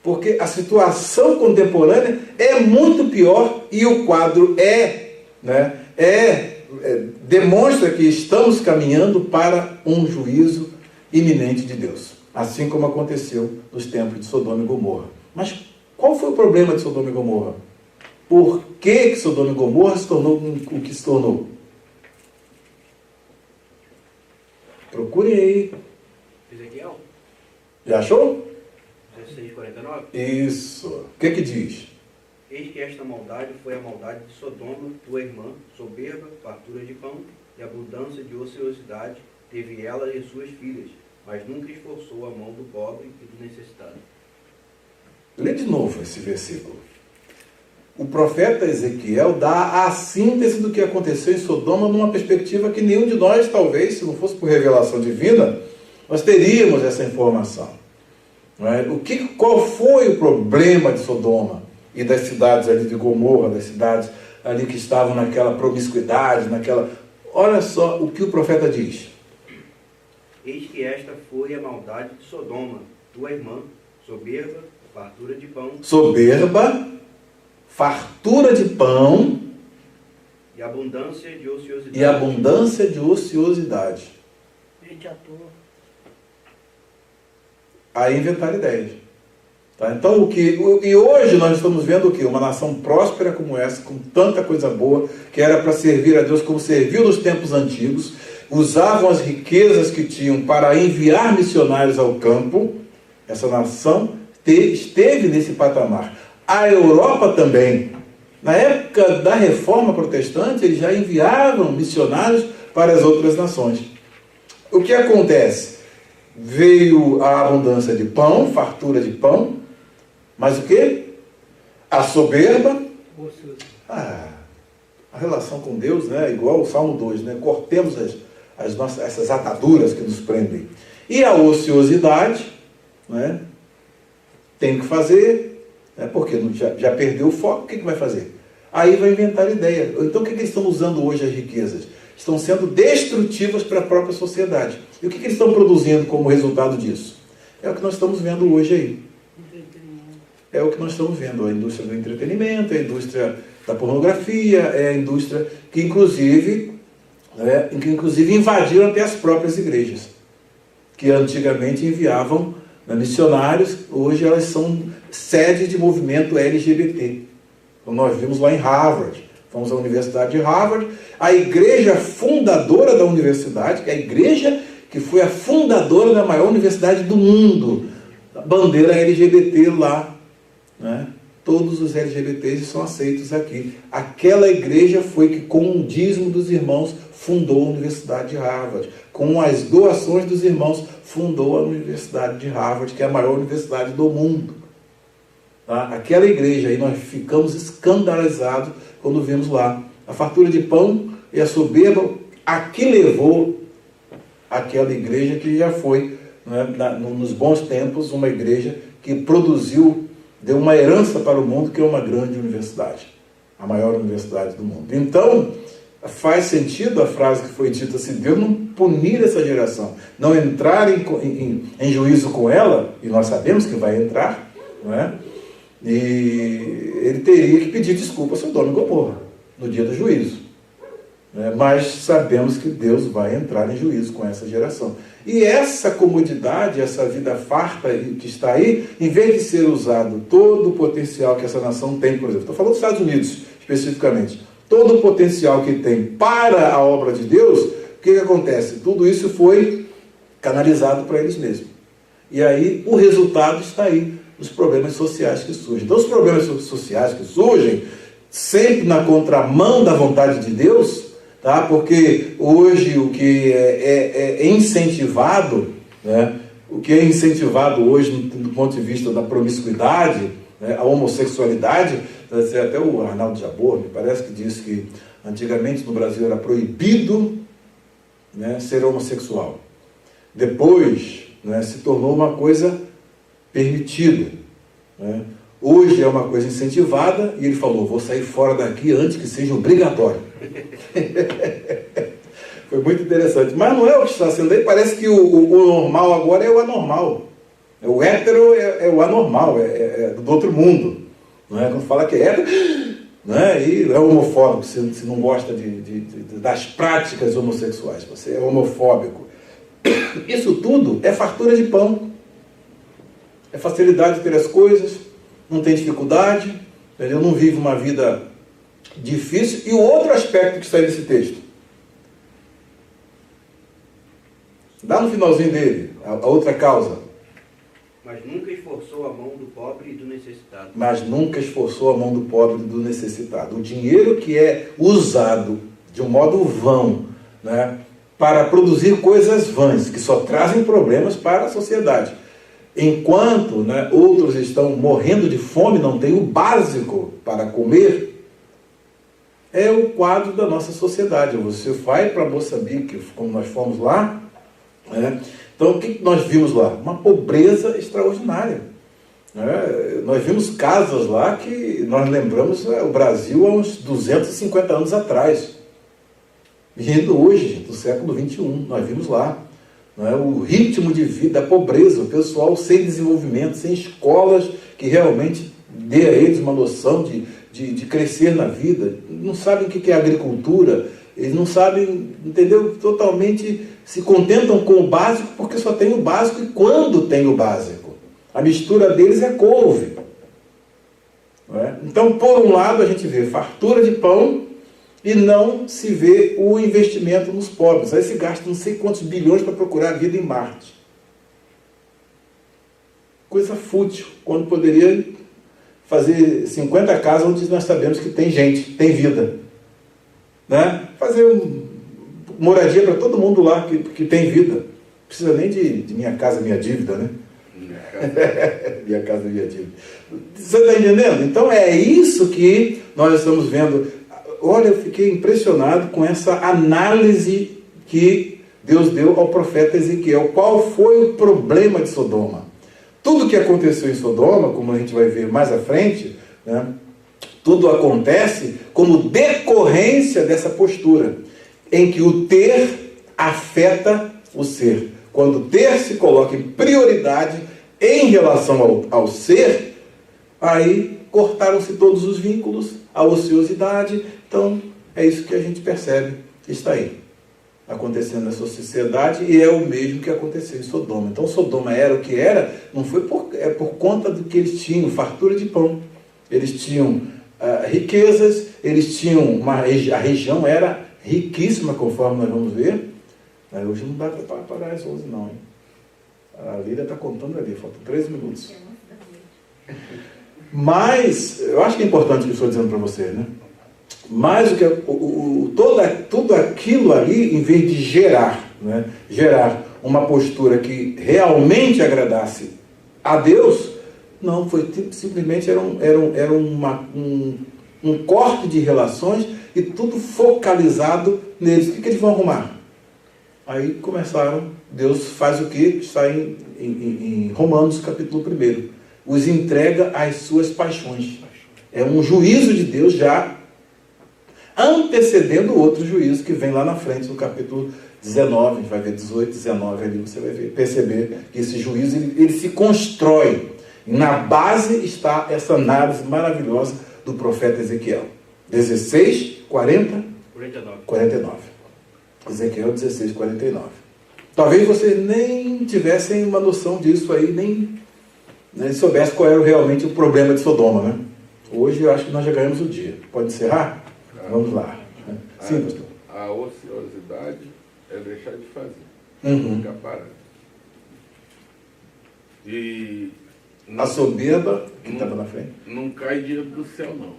Porque a situação contemporânea é muito pior e o quadro é demonstra que estamos caminhando para um juízo iminente de Deus, assim como aconteceu nos tempos de Sodoma e Gomorra. Mas qual foi o problema de Sodoma e Gomorra? Por que Sodoma e Gomorra se tornou o que se tornou? Procurem aí. Ezequiel? Já achou? 16:49. Isso. O que diz? Eis que esta maldade foi a maldade de Sodoma, tua irmã, soberba, fartura de pão e abundância de ociosidade, teve ela e suas filhas, mas nunca esforçou a mão do pobre e do necessitado. Lê de novo esse versículo. O profeta Ezequiel dá a síntese do que aconteceu em Sodoma numa perspectiva que nenhum de nós, talvez, se não fosse por revelação divina, nós teríamos essa informação. Não é? Qual foi o problema de Sodoma e das cidades ali de Gomorra, das cidades ali que estavam naquela promiscuidade, Olha só o que o profeta diz. Eis que esta foi a maldade de Sodoma, tua irmã, soberba, fartura de pão. Soberba, fartura de pão E abundância de ociosidade. e abundância de ociosidade. Gente à toa. Aí inventaram ideias. Tá? Então, e hoje nós estamos vendo o quê? Uma nação próspera como essa, com tanta coisa boa, que era para servir a Deus como serviu nos tempos antigos, usavam as riquezas que tinham para enviar missionários ao campo. Essa nação esteve nesse patamar. A Europa também. Na época da Reforma Protestante, eles já enviavam missionários para as outras nações. O que acontece? Veio a abundância de pão, fartura de pão, mas o quê? A soberba. A relação com Deus, né, igual o Salmo 2, né? Cortemos essas ataduras que nos prendem. E a ociosidade, né? Tem que fazer, né, porque já perdeu o foco, o que vai fazer? Aí vai inventar ideia. Então o que eles estão usando hoje as riquezas? Estão sendo destrutivas para a própria sociedade. E o que eles estão produzindo como resultado disso? É o que nós estamos vendo hoje aí. É o que nós estamos vendo, a indústria do entretenimento, a indústria da pornografia, é a indústria que inclusive invadiram até as próprias igrejas, que antigamente enviavam missionários, hoje elas são sede de movimento LGBT. Então nós vimos lá em Harvard, fomos à Universidade de Harvard, a igreja fundadora da universidade, que é a igreja que foi a fundadora da maior universidade do mundo, a bandeira LGBT lá, né? Todos os LGBTs são aceitos aqui. Aquela igreja foi que, com o dízimo dos irmãos, fundou a Universidade de Harvard. Com as doações dos irmãos, fundou a Universidade de Harvard, que é a maior universidade do mundo. Tá? Aquela igreja aí, nós ficamos escandalizados quando vimos lá a fartura de pão e a soberba, a que levou aquela igreja que já foi, né, nos bons tempos, uma igreja que produziu, deu uma herança para o mundo, que é uma grande universidade, a maior universidade do mundo. Então, faz sentido a frase que foi dita, se Deus não punir essa geração, não entrar em juízo com ela, e nós sabemos que vai entrar, não é? E ele teria que pedir desculpa a Sodoma e Gomorra no dia do juízo, né? Mas sabemos que Deus vai entrar em juízo com essa geração. E essa comodidade, essa vida farta que está aí, em vez de ser usado todo o potencial que essa nação tem, por exemplo, estou falando dos Estados Unidos especificamente, todo o potencial que tem para a obra de Deus, o que acontece? Tudo isso foi canalizado para eles mesmos. E aí o resultado está aí, os problemas sociais que surgem. Então os problemas sociais que surgem, sempre na contramão da vontade de Deus, tá? Porque hoje o que é incentivado, né? O que é incentivado hoje do ponto de vista da promiscuidade, né? A homossexualidade, até o Arnaldo Jabor, me parece que disse que antigamente no Brasil era proibido, né, ser homossexual. Depois, né, se tornou uma coisa permitida, né? Hoje é uma coisa incentivada, e ele falou, vou sair fora daqui antes que seja obrigatório. Foi muito interessante. Mas não é o que está sendo aí, parece que o normal agora é o anormal. O hétero é o anormal, é do outro mundo. Não é? Quando fala que é hétero, né? E é homofóbico, se não gosta das práticas homossexuais, você é homofóbico. Isso tudo é fartura de pão, é facilidade de ter as coisas, não tem dificuldade, entendeu? Não vive uma vida difícil. E o outro aspecto que está nesse texto, dá no finalzinho dele, a outra causa. Mas nunca esforçou a mão do pobre e do necessitado. Mas nunca esforçou a mão do pobre e do necessitado. O dinheiro que é usado de um modo vão, né, para produzir coisas vãs, que só trazem problemas para a sociedade. Enquanto, né, outros estão morrendo de fome, não tem o básico para comer, é o quadro da nossa sociedade. Você vai para Moçambique, como nós fomos lá, né? Então, o que nós vimos lá? Uma pobreza extraordinária. Nós vimos casas lá que nós lembramos o Brasil há uns 250 anos atrás. E hoje, do século XXI, nós vimos lá. O ritmo de vida, a pobreza, o pessoal sem desenvolvimento, sem escolas que realmente dê a eles uma noção de crescer na vida. Não sabem o que é agricultura, eles não sabem, entendeu? Totalmente se contentam com o básico porque só tem o básico e quando tem o básico. A mistura deles é couve. Não é? Então, por um lado, a gente vê fartura de pão e não se vê o investimento nos pobres. Aí se gasta não sei quantos bilhões para procurar a vida em Marte. Coisa fútil, quando poderia fazer 50 casas onde nós sabemos que tem gente, tem vida. Né? Fazer moradia para todo mundo lá que tem vida. Não precisa nem de minha casa, minha dívida, né? Minha casa, minha dívida. Você está entendendo? Então é isso que nós estamos vendo. Olha, eu fiquei impressionado com essa análise que Deus deu ao profeta Ezequiel. Qual foi o problema de Sodoma? Tudo que aconteceu em Sodoma, como a gente vai ver mais à frente, né? Tudo acontece como decorrência dessa postura, em que o ter afeta o ser. Quando o ter se coloca em prioridade em relação ao ser, aí cortaram-se todos os vínculos, a ociosidade. Então, é isso que a gente percebe que está aí, acontecendo nessa sociedade, e é o mesmo que aconteceu em Sodoma. Então, Sodoma era o que era, não foi por conta do que eles tinham, fartura de pão. Eles tinham riquezas, eles tinham a região era riquíssima, conforme nós vamos ver. Mas hoje não dá para parar às 11 não, hein? A Lília está contando ali, faltam 13 minutos. Mas, eu acho que é importante o que eu estou dizendo para você, né? Mas tudo aquilo ali, em vez de gerar uma postura que realmente agradasse a Deus, não, foi simplesmente era um corte de relações e tudo focalizado neles. O que eles vão arrumar? Aí começaram, Deus faz o que? Está em Romanos capítulo 1. Os entrega às suas paixões. É um juízo de Deus já antecedendo outro juízo que vem lá na frente no capítulo 19, a gente vai ver 18, 19 ali, você vai perceber que esse juízo ele se constrói. Na base está essa análise maravilhosa do profeta Ezequiel. 16, 49. Ezequiel 16, 49. Talvez vocês nem tivessem uma noção disso aí, nem soubessem qual era realmente o problema de Sodoma, né? Hoje eu acho que nós já ganhamos o dia. Pode encerrar? Vamos lá. Sim, pastor. A ociosidade é deixar de fazer. Ficar parado. E a soberba que estava na frente. Não cai dinheiro do céu, não.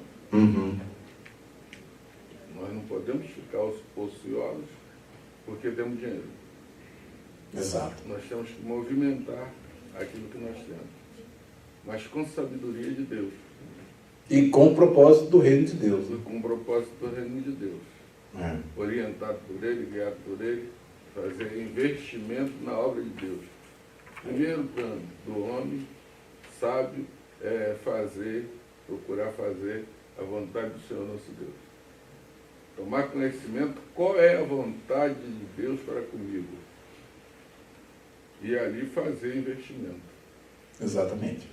Nós não podemos ficar ociosos porque temos dinheiro. Exato. Nós temos que movimentar aquilo que nós temos. Mas com sabedoria de Deus. E com o propósito do reino de Deus. E com o propósito do reino de Deus. Orientado por Ele, guiado por Ele, fazer investimento na obra de Deus. Primeiro plano do homem sábio é procurar fazer a vontade do Senhor nosso Deus. Tomar conhecimento qual é a vontade de Deus para comigo. E ali fazer investimento. Exatamente.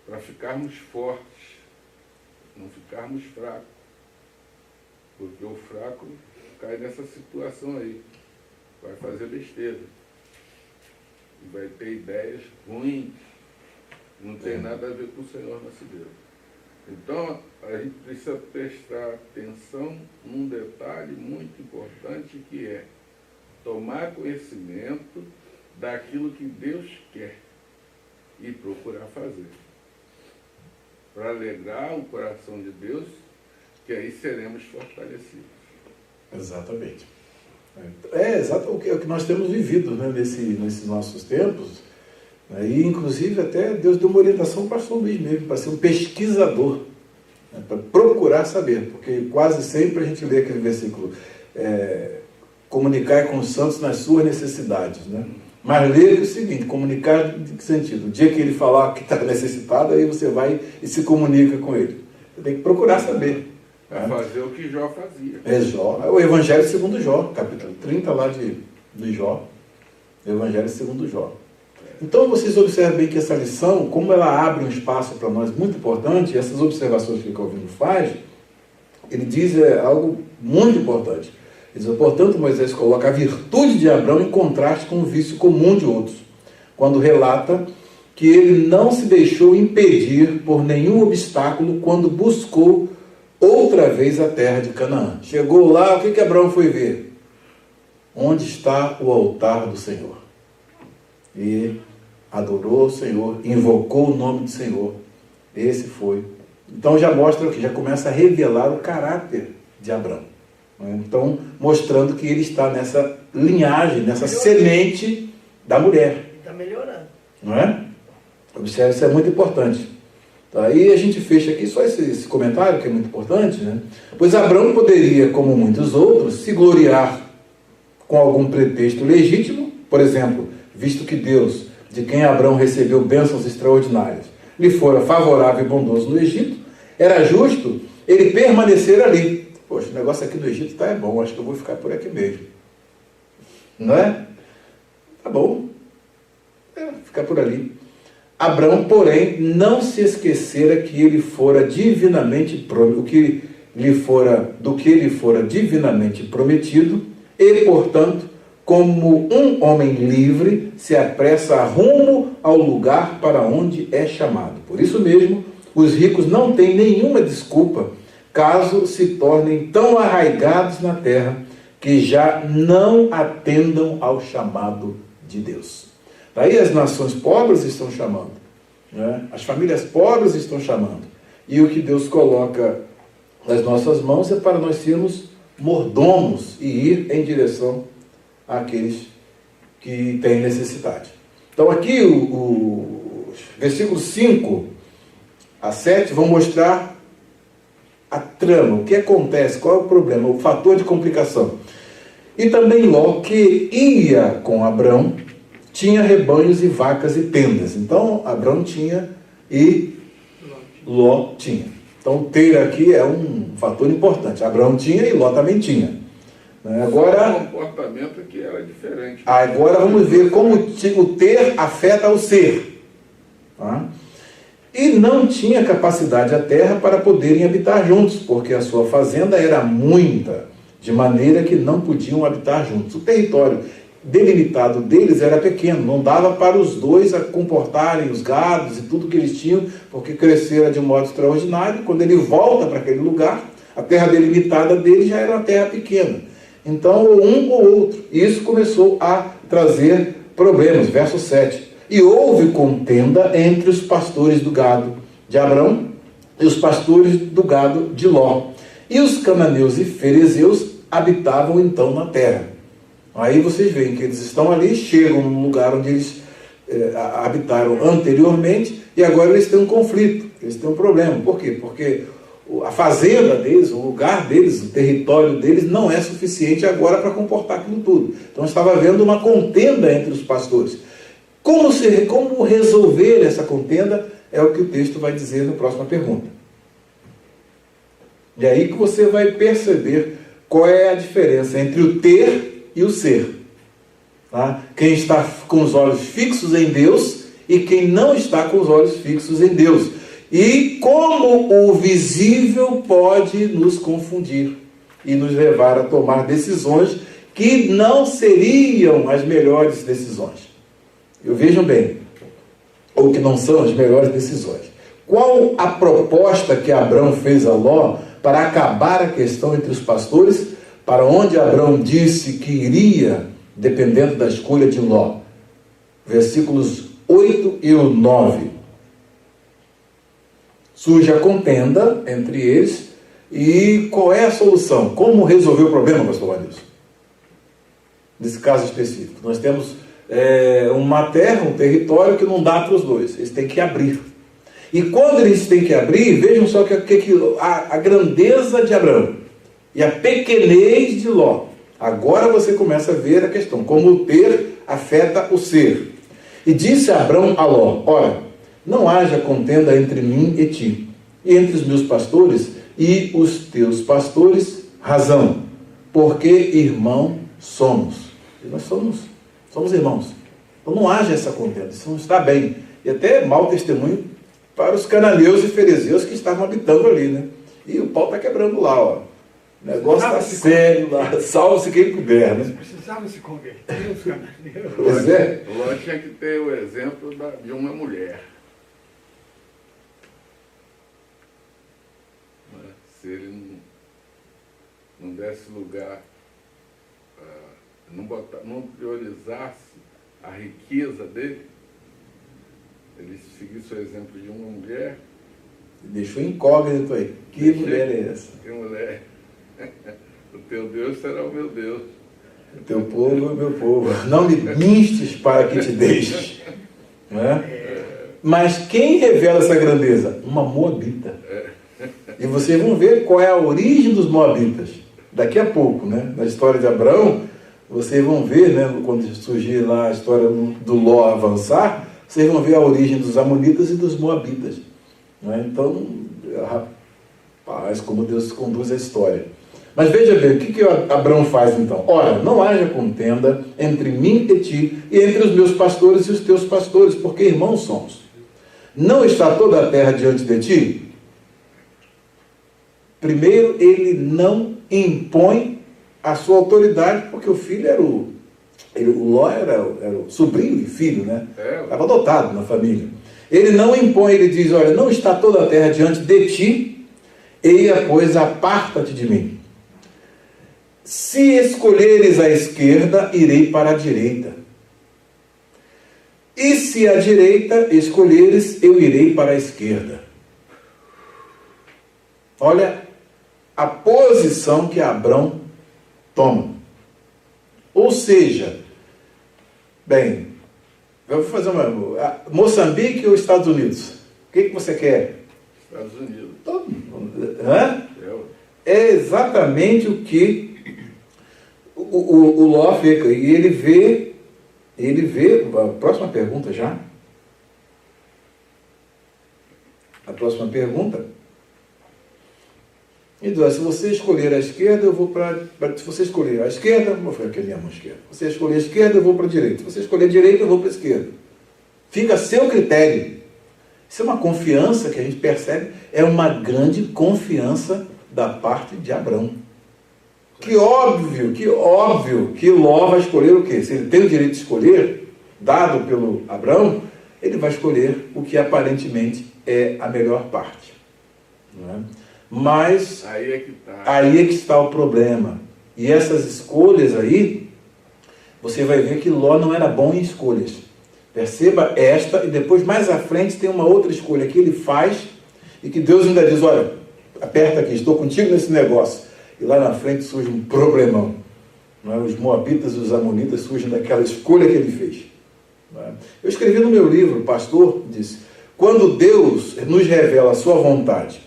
Para ficarmos fortes, não ficarmos fracos, porque o fraco cai nessa situação aí, vai fazer besteira, e vai ter ideias ruins, não tem nada a ver com o Senhor nosso Deus. Então, a gente precisa prestar atenção num detalhe muito importante, que é tomar conhecimento daquilo que Deus quer e procurar fazer, para alegrar o coração de Deus, que aí seremos fortalecidos. Exatamente. É exato o que nós temos vivido, né, nesses nossos tempos. E, inclusive, até Deus deu uma orientação para o pastor Luiz mesmo, para ser um pesquisador, né, para procurar saber, porque quase sempre a gente lê aquele versículo, comunicar com os santos nas suas necessidades, né? Mas lê o seguinte, comunicar em que sentido? O dia que ele falar que está necessitado, aí você vai e se comunica com ele. Você tem que procurar saber. Fazer o que Jó fazia. É o Evangelho segundo Jó, capítulo 30 lá de Jó. Evangelho segundo Jó. Então vocês observem bem que essa lição, como ela abre um espaço para nós muito importante, essas observações que o Calvino faz, ele diz algo muito importante. Ele diz, portanto, Moisés coloca a virtude de Abrão em contraste com o vício comum de outros, quando relata que ele não se deixou impedir por nenhum obstáculo quando buscou outra vez a terra de Canaã. Chegou lá, o que Abrão foi ver? Onde está o altar do Senhor? E adorou o Senhor, invocou o nome do Senhor. Esse foi. Então já mostra o que? Já começa a revelar o caráter de Abrão. Então, mostrando que ele está nessa linhagem, nessa semente da mulher. Está melhorando. Não é? Observe, isso é muito importante. Aí a gente fecha aqui só esse comentário, que é muito importante, né? Pois Abrão poderia, como muitos outros, se gloriar com algum pretexto legítimo, por exemplo, visto que Deus, de quem Abrão recebeu bênçãos extraordinárias, lhe fora favorável e bondoso no Egito, era justo ele permanecer ali. Poxa, o negócio aqui do Egito está bom, acho que eu vou ficar por aqui mesmo. Não é? Tá bom. Ficar por ali. Abrão, porém, não se esquecera que ele fora divinamente do que lhe fora divinamente prometido, e, portanto, como um homem livre, se apressa rumo ao lugar para onde é chamado. Por isso mesmo, os ricos não têm nenhuma desculpa caso se tornem tão arraigados na terra que já não atendam ao chamado de Deus. Daí as nações pobres estão chamando, né? As famílias pobres estão chamando. E o que Deus coloca nas nossas mãos é para nós sermos mordomos e ir em direção àqueles que têm necessidade. Então aqui os versículos 5 a 7 vão mostrar a trama, o que acontece, qual é o problema, o fator de complicação. E também Ló, que ia com Abrão, tinha rebanhos e vacas e tendas. Então Abrão tinha e Ló tinha. Então ter aqui é um fator importante. Abrão tinha e Ló também tinha. Agora, o comportamento que era diferente. Agora vamos ver como o ter afeta o ser. Tá? E não tinha capacidade a terra para poderem habitar juntos, porque a sua fazenda era muita, de maneira que não podiam habitar juntos. O território delimitado deles era pequeno, não dava para os dois a comportarem os gados e tudo que eles tinham, porque cresceram de um modo extraordinário. Quando ele volta para aquele lugar, a terra delimitada dele já era uma terra pequena. Então, ou um ou outro. E isso começou a trazer problemas. Verso 7. E houve contenda entre os pastores do gado de Abrão e os pastores do gado de Ló. E os cananeus e ferezeus habitavam então na terra. Aí vocês veem que eles estão ali, chegam num lugar onde eles habitaram anteriormente, e agora eles têm um conflito, eles têm um problema. Por quê? Porque a fazenda deles, o lugar deles, o território deles não é suficiente agora para comportar aquilo tudo. Então estava havendo uma contenda entre os pastores. Como resolver essa contenda é o que o texto vai dizer na próxima pergunta. E aí que você vai perceber qual é a diferença entre o ter e o ser. Tá? Quem está com os olhos fixos em Deus e quem não está com os olhos fixos em Deus. E como o visível pode nos confundir. e nos levar a tomar decisões que não seriam as melhores decisões. Vejam bem, ou que não são as melhores decisões. Qual a proposta que Abrão fez a Ló para acabar a questão entre os pastores, para onde Abrão disse que iria, dependendo da escolha de Ló? Versículos 8 e 9. Surge a contenda entre eles, e qual é a solução? Como resolver o problema, pastor Wanilson? Nesse caso específico, nós temos uma terra, um território que não dá para os dois, eles têm que abrir. E quando eles têm que abrir, vejam só a grandeza de Abrão e a pequenez de Ló. Agora você começa a ver a questão, como o ter afeta o ser. E disse Abrão a Ló: ora, não haja contenda entre mim e ti, e entre os meus pastores e os teus pastores, razão, porque irmão somos. E nós somos irmãos. Então não haja essa contenda, isso não está bem. E até mau testemunho para os cananeus e fariseus que estavam habitando ali, né? E o pau está quebrando lá, ó. O negócio está sério lá, salve-se quem puder, né? Precisava se converter os cananeus. Pois é. Ló tinha que ter o exemplo de uma mulher. Se ele não desse lugar, não priorizasse a riqueza dele, ele seguisse o exemplo de uma mulher. Deixou incógnito aí. Que mulher é essa? Que mulher? O teu Deus será o meu Deus. O teu povo é o meu povo. Não me minstes para que te deixes. Não é? Mas quem revela essa grandeza? Uma moabita. E vocês vão ver qual é a origem dos moabitas. Daqui a pouco, né? Na história de Abrão, vocês vão ver, né? Quando surgir lá a história do Ló avançar, vocês vão ver a origem dos amonitas e dos moabitas. Não é? Então, rapaz, como Deus conduz a história. Mas veja bem, o que Abrão faz então? Ora, não haja contenda entre mim e ti, e entre os meus pastores e os teus pastores, porque irmãos somos. Não está toda a terra diante de ti? Primeiro, ele não impõe a sua autoridade, porque o filho era o Ló era o sobrinho de filho, né? Estava adotado na família. Ele não impõe, ele diz: olha, não está toda a terra diante de ti, eia, pois, aparta-te de mim. Se escolheres a esquerda, irei para a direita. E se a direita escolheres, eu irei para a esquerda. Olha a posição que Abrão toma. Ou seja, bem, eu vou fazer uma... Moçambique ou Estados Unidos? O que você quer? Estados Unidos. Todo mundo. Hã? É exatamente o que o Ló fica. E ele vê... A próxima pergunta já. A próxima pergunta. E diz: se você escolher a esquerda, eu vou para... Se você escolher a esquerda, vou fazer aqui a minha mão esquerda. Se você escolher a esquerda, eu vou para a direita. Se você escolher a direita, eu vou para a esquerda. Fica a seu critério. Isso é uma confiança que a gente percebe, é uma grande confiança da parte de Abrão. Que óbvio que Ló vai escolher o quê? Se ele tem o direito de escolher, dado pelo Abrão, ele vai escolher o que aparentemente é a melhor parte. Não é? Mas aí é que está o problema. E essas escolhas aí, você vai ver que Ló não era bom em escolhas. Perceba esta, e depois mais à frente tem uma outra escolha que ele faz, e que Deus ainda diz: olha, aperta aqui, estou contigo nesse negócio. E lá na frente surge um problemão. Não é? Os moabitas e os amonitas surgem daquela escolha que ele fez. Não é? Eu escrevi no meu livro, o pastor disse: quando Deus nos revela a sua vontade,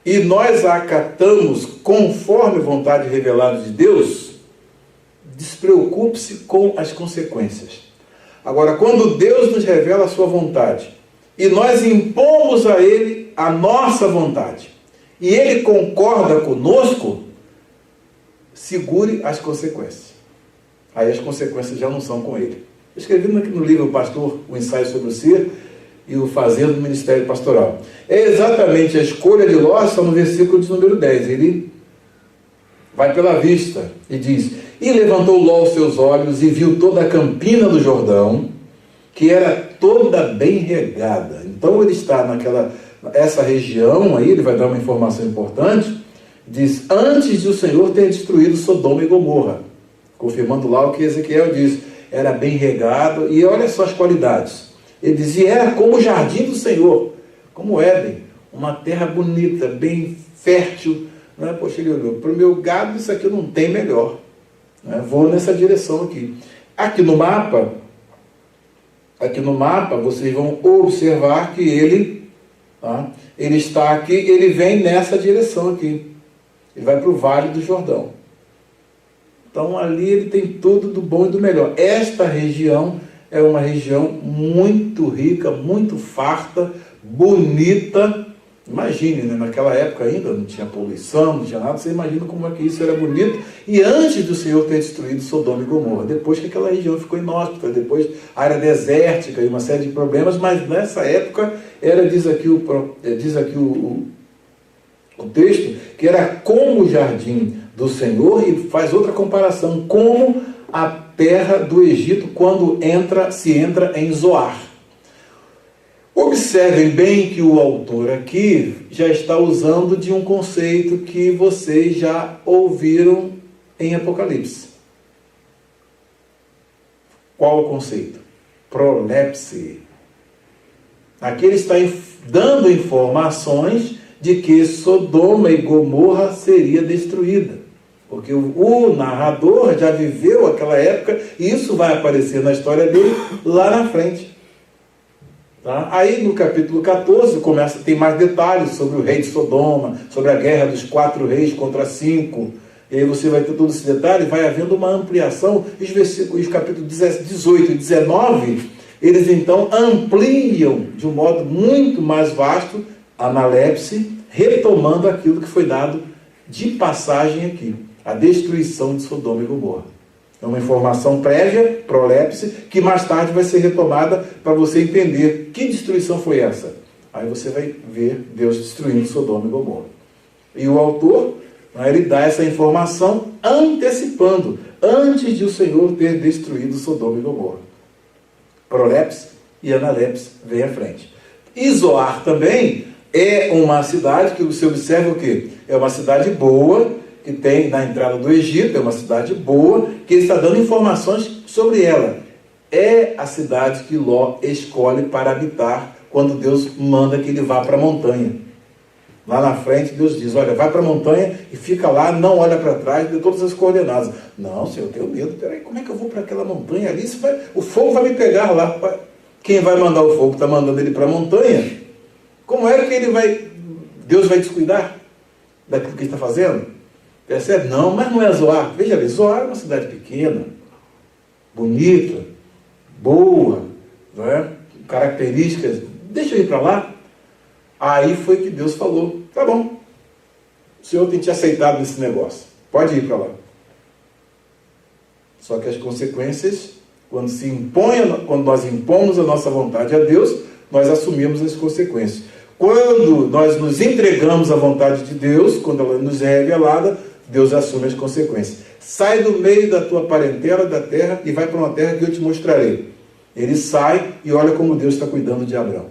e nós a acatamos conforme a vontade revelada de Deus, despreocupe-se com as consequências. Agora, quando Deus nos revela a sua vontade, e nós impomos a Ele a nossa vontade, e Ele concorda conosco, segure as consequências. Aí as consequências já não são com Ele. Eu escrevi no livro Pastor, o ensaio sobre o ser e o fazer do ministério pastoral. É exatamente a escolha de Ló, está no versículo de número 10. Ele vai pela vista, e diz: e levantou Ló os seus olhos e viu toda a campina do Jordão, que era toda bem regada. Então ele está essa região aí, ele vai dar uma informação importante, diz: antes de o Senhor ter destruído Sodoma e Gomorra, confirmando lá o que Ezequiel diz, era bem regado, e olha só as qualidades. Ele diz: e era como o jardim do Senhor, como Éden, uma terra bonita, bem fértil. Né? Poxa, ele olhou: para o meu gado isso aqui não tem melhor. Né? Vou nessa direção aqui. Aqui no mapa, vocês vão observar que ele está aqui, ele vem nessa direção aqui. Ele vai para o Vale do Jordão. Então ali ele tem tudo do bom e do melhor. Esta região é uma região muito rica, muito farta, bonita. Imagine, né? Naquela época ainda não tinha poluição, não tinha nada. Você imagina como é que isso era bonito. E antes do Senhor ter destruído Sodoma e Gomorra, depois que aquela região ficou inóspita, depois área desértica e uma série de problemas, mas nessa época diz aqui o texto, que era como o jardim do Senhor, e faz outra comparação, como a terra do Egito quando se entra em Zoar. Observem bem que o autor aqui já está usando de um conceito que vocês já ouviram em Apocalipse. Qual o conceito? Prolepse. Aqui ele está dando informações de que Sodoma e Gomorra seria destruída. Porque o narrador já viveu aquela época, e isso vai aparecer na história dele lá na frente. Tá? Aí no capítulo 14 tem mais detalhes sobre o rei de Sodoma, sobre a guerra dos 4 reis contra 5. E aí você vai ter todos esses detalhes, vai havendo uma ampliação. Os capítulos 18 e 19, eles então ampliam de um modo muito mais vasto a analepse, retomando aquilo que foi dado de passagem aqui, a destruição de Sodoma e Gomorra. É uma informação prévia, prolepse, que mais tarde vai ser retomada para você entender que destruição foi essa. Aí você vai ver Deus destruindo Sodoma e Gomorra. E o autor, ele dá essa informação antecipando, antes de o Senhor ter destruído Sodoma e Gomorra. Prolepse e analepse vem à frente. E Zoar também é uma cidade que você observa o quê? É uma cidade boa, que tem na entrada do Egito, é uma cidade boa, que ele está dando informações sobre ela. É a cidade que Ló escolhe para habitar quando Deus manda que ele vá para a montanha. Lá na frente Deus diz: olha, vai para a montanha e fica lá, não olha para trás, dê todas as coordenadas. Não, Senhor, eu tenho medo. Peraí, como é que eu vou para aquela montanha ali? O fogo vai me pegar lá. Quem vai mandar o fogo está mandando ele para a montanha. Como é que Deus vai descuidar daquilo que ele está fazendo? Percebe? Não, mas não é Zoar. Veja bem, Zoar é uma cidade pequena, bonita, boa, não é? Características. Deixa eu ir para lá. Aí foi que Deus falou: tá bom, o Senhor tem te aceitado nesse negócio, pode ir para lá. Só que as consequências, quando nós impomos a nossa vontade a Deus, nós assumimos as consequências. Quando nós nos entregamos à vontade de Deus, quando ela nos é revelada, Deus assume as consequências. Sai do meio da tua parentela, da terra, e vai para uma terra que eu te mostrarei. Ele sai e olha como Deus está cuidando de Abrão.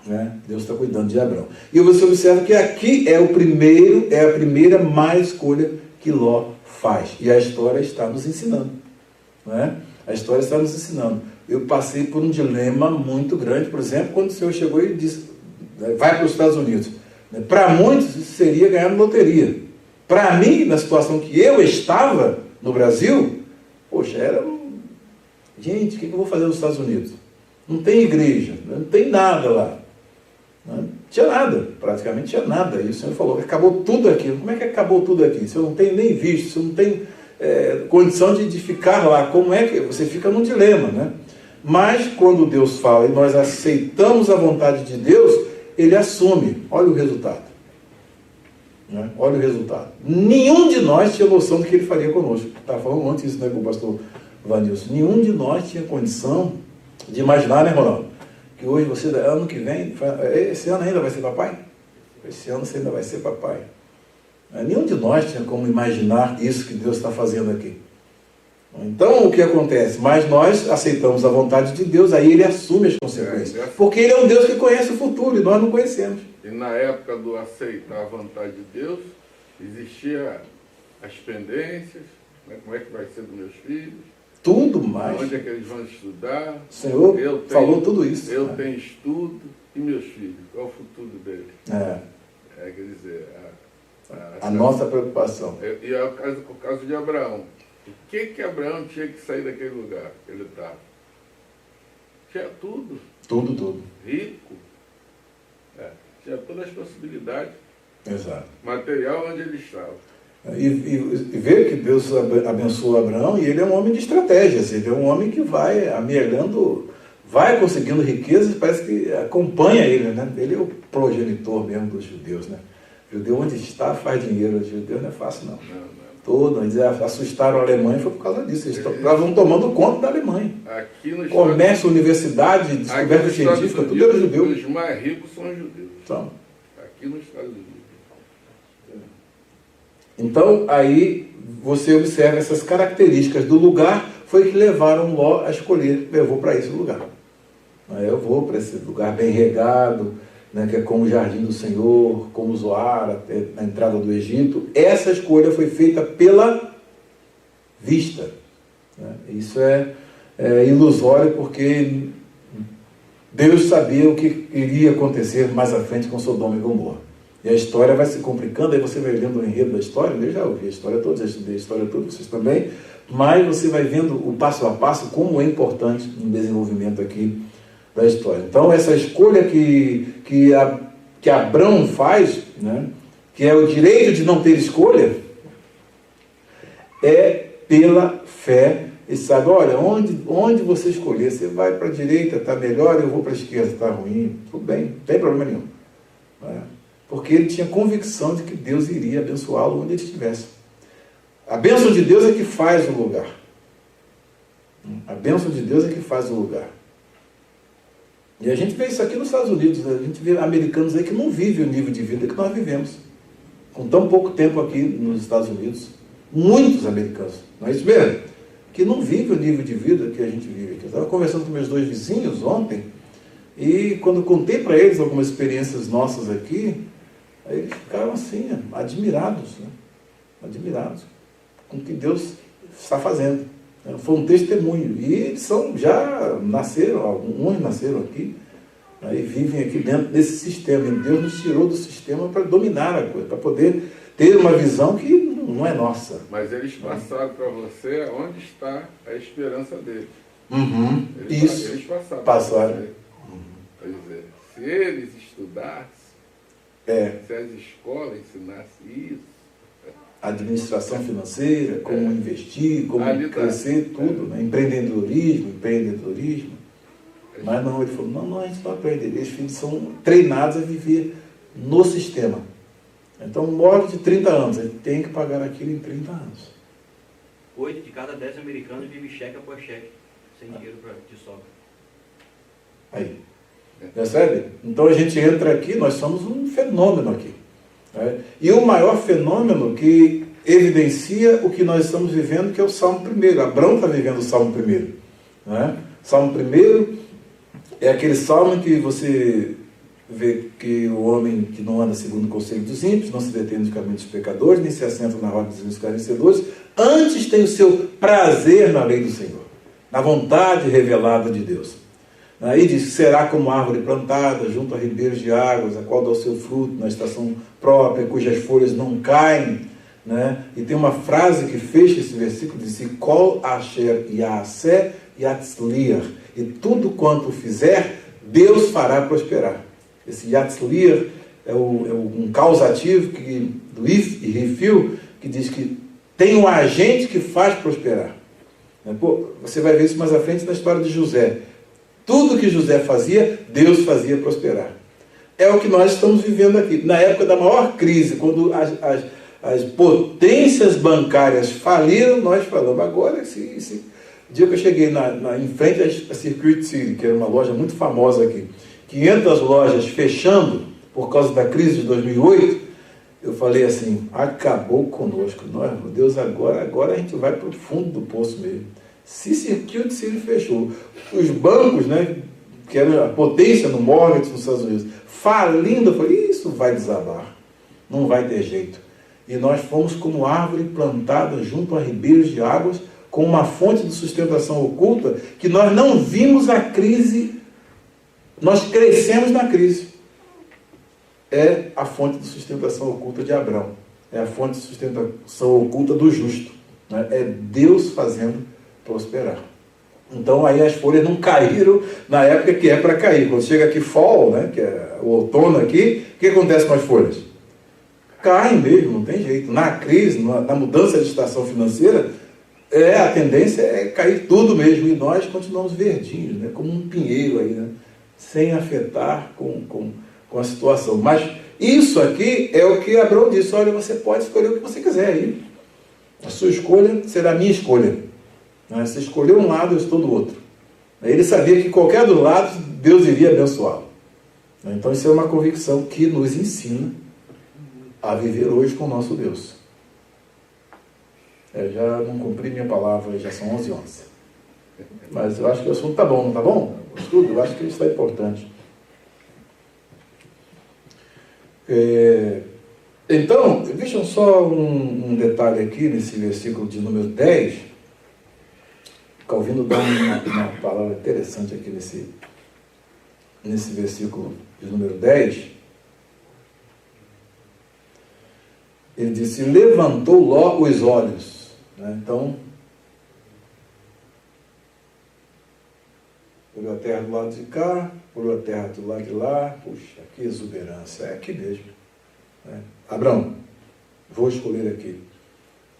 Né? Deus está cuidando de Abrão. E você observa que aqui é a primeira má escolha que Ló faz. E a história está nos ensinando. Né? A história está nos ensinando. Eu passei por um dilema muito grande, por exemplo, quando o Senhor chegou e disse: vai para os Estados Unidos. Para muitos isso seria ganhar na loteria. Para mim, na situação que eu estava no Brasil, poxa, gente, o que eu vou fazer nos Estados Unidos? Não tem igreja, não tem nada lá. Não tinha nada, praticamente tinha nada. E o Senhor falou: acabou tudo aqui. Como é que acabou tudo aqui? Se eu não tenho nem visto, se eu não tenho condição de ficar lá, como é que você fica num dilema, né? Mas quando Deus fala e nós aceitamos a vontade de Deus, Ele assume. Olha o resultado. Né? Olha o resultado. Nenhum de nós tinha noção do que Ele faria conosco. Estava falando ontem isso, né, com o pastor Vanilson. Nenhum de nós tinha condição de imaginar, né, Ronaldo, que hoje você, ano que vem, esse ano ainda vai ser papai? Esse ano você ainda vai ser papai. Nenhum de nós tinha como imaginar isso que Deus está fazendo aqui. Então, o que acontece? Mas nós aceitamos a vontade de Deus, aí Ele assume as consequências. Porque Ele é um Deus que conhece o futuro e nós não conhecemos. E na época do aceitar a vontade de Deus, existia as pendências, né? Como é que vai ser dos meus filhos? Tudo mais. Onde é que eles vão estudar? O Senhor falou tudo isso. Eu tenho estudo e meus filhos, qual o futuro deles? Quer dizer, a nossa preocupação. E é o caso de Abraão. O que Abraão tinha que sair daquele lugar que ele estava? Tinha tudo. Tudo. Rico. Tinha todas as possibilidades. Exato. Material onde ele estava. E ver que Deus abençoou Abraão, e ele é um homem de estratégias, ele é um homem que vai amelhando, vai conseguindo riquezas, parece que acompanha ele, né? Ele é o progenitor mesmo dos judeus, né? O judeu onde está faz dinheiro, os judeus não é fácil não. Eles assustaram a Alemanha foi por causa disso, eles estavam tomando conta da Alemanha. Comércio, universidade, descoberta científica, tudo era judeu. Os mais ricos são os judeus. Então, aqui nos Estados Unidos. Então, aí você observa essas características do lugar, foi que levaram Ló a escolher, eu vou para esse lugar. Eu vou para esse lugar bem regado, né, que é como o Jardim do Senhor, como Zoar, até a entrada do Egito. Essa escolha foi feita pela vista. Né? Isso é ilusório, porque Deus sabia o que iria acontecer mais à frente com Sodoma e Gomorra. E a história vai se complicando, aí você vai lendo o enredo da história, eu já ouvi a história toda, já estudei a história toda, vocês também, mas você vai vendo o passo a passo, como é importante no desenvolvimento aqui da história. Então, essa escolha que Abrão faz, né, que é o direito de não ter escolha, é pela fé. E sabe, olha, onde você escolher, você vai para a direita, está melhor, eu vou para a esquerda, está ruim, tudo bem, não tem problema nenhum. Né? Porque ele tinha convicção de que Deus iria abençoá-lo onde ele estivesse. A bênção de Deus é que faz o lugar. A bênção de Deus é que faz o lugar. E a gente vê isso aqui nos Estados Unidos, né? A gente vê americanos aí que não vivem o nível de vida que nós vivemos. Com tão pouco tempo aqui nos Estados Unidos, muitos americanos, não é isso mesmo? Que não vivem o nível de vida que a gente vive aqui. Eu estava conversando com meus 2 vizinhos ontem, e quando contei para eles algumas experiências nossas aqui, aí eles ficaram assim, admirados, né? Admirados com o que Deus está fazendo. Foi um testemunho. E eles já nasceram, alguns nasceram aqui, né? E vivem aqui dentro desse sistema. E Deus nos tirou do sistema para dominar a coisa, para poder ter uma visão que não é nossa. Mas eles passaram para você onde está a esperança deles. Uhum. Eles passaram. Quer dizer, se eles estudassem, se as escolas ensinassem isso, administração financeira, como investir, como crescer, tudo, né? Empreendedorismo. Mas não, ele falou, não, a gente não aprende. Os filhos são treinados a viver no sistema. Então, um móvel de 30 anos, ele tem que pagar aquilo em 30 anos. 8 de cada 10 americanos vivem cheque após cheque, sem dinheiro de sobra. Aí. Percebe? Então a gente entra aqui, nós somos um fenômeno aqui. Né? E o maior fenômeno que evidencia o que nós estamos vivendo, que é o Salmo 1. Abrão está vivendo o Salmo 1. Né? Salmo 1 é aquele salmo em que você vê que o homem que não anda segundo o conselho dos ímpios, não se detém nos caminhos dos pecadores, nem se assenta na roda dos escarnecedores, antes tem o seu prazer na lei do Senhor, na vontade revelada de Deus. Aí diz que será como árvore plantada junto a ribeiros de águas, a qual dá o seu fruto na estação própria, cujas folhas não caem. Né? E tem uma frase que fecha esse versículo, diz: Kol asher yaaseh yatzliach. E tudo quanto fizer, Deus fará prosperar. Esse yatzliach é um causativo do if e refil, que diz que tem um agente que faz prosperar. Você vai ver isso mais à frente na história de José. Tudo que José fazia, Deus fazia prosperar. É o que nós estamos vivendo aqui. Na época da maior crise, quando as potências bancárias faliram, nós falamos, agora, esse dia que eu cheguei em frente à Circuit City, que era uma loja muito famosa aqui, 500 lojas fechando por causa da crise de 2008, eu falei assim, acabou conosco. Nós, Deus, agora a gente vai para o fundo do poço mesmo. Circuit City fechou. Os bancos, né, que era a potência no mortgage nos Estados Unidos, falindo, eu falei, isso vai desabar. Não vai ter jeito. E nós fomos como árvore plantada junto a ribeiros de águas, com uma fonte de sustentação oculta, que nós não vimos a crise, nós crescemos na crise. É a fonte de sustentação oculta de Abraão. É a fonte de sustentação oculta do justo. Né? É Deus fazendo prosperar. Então aí as folhas não caíram na época que é para cair. Quando chega aqui fall, né, que é o outono aqui, o que acontece com as folhas? Caem mesmo, não tem jeito. Na crise, na mudança de estação financeira, a tendência é cair tudo mesmo. E nós continuamos verdinhos, né, como um pinheiro aí, né, sem afetar com a situação. Mas isso aqui é o que Abraão disse, olha, você pode escolher o que você quiser aí. A sua escolha será a minha escolha. Você escolheu um lado, eu estou do outro. Ele sabia que qualquer dos lados, Deus iria abençoá-lo. Então isso é uma convicção que nos ensina a viver hoje com o nosso Deus. Eu já não cumpri minha palavra, já são 11h11. Mas eu acho que o assunto está bom, não está bom? O estudo, eu acho que isso é importante. Então, vejam só um detalhe aqui nesse versículo de número 10. Calvino dá uma palavra interessante aqui nesse versículo de número 10. Ele disse, levantou Ló os olhos. Né? Então, olhou a terra do lado de cá, olhou a terra do lado de lá. Puxa, que exuberância, é aqui mesmo. Né? Abraão, vou escolher aqui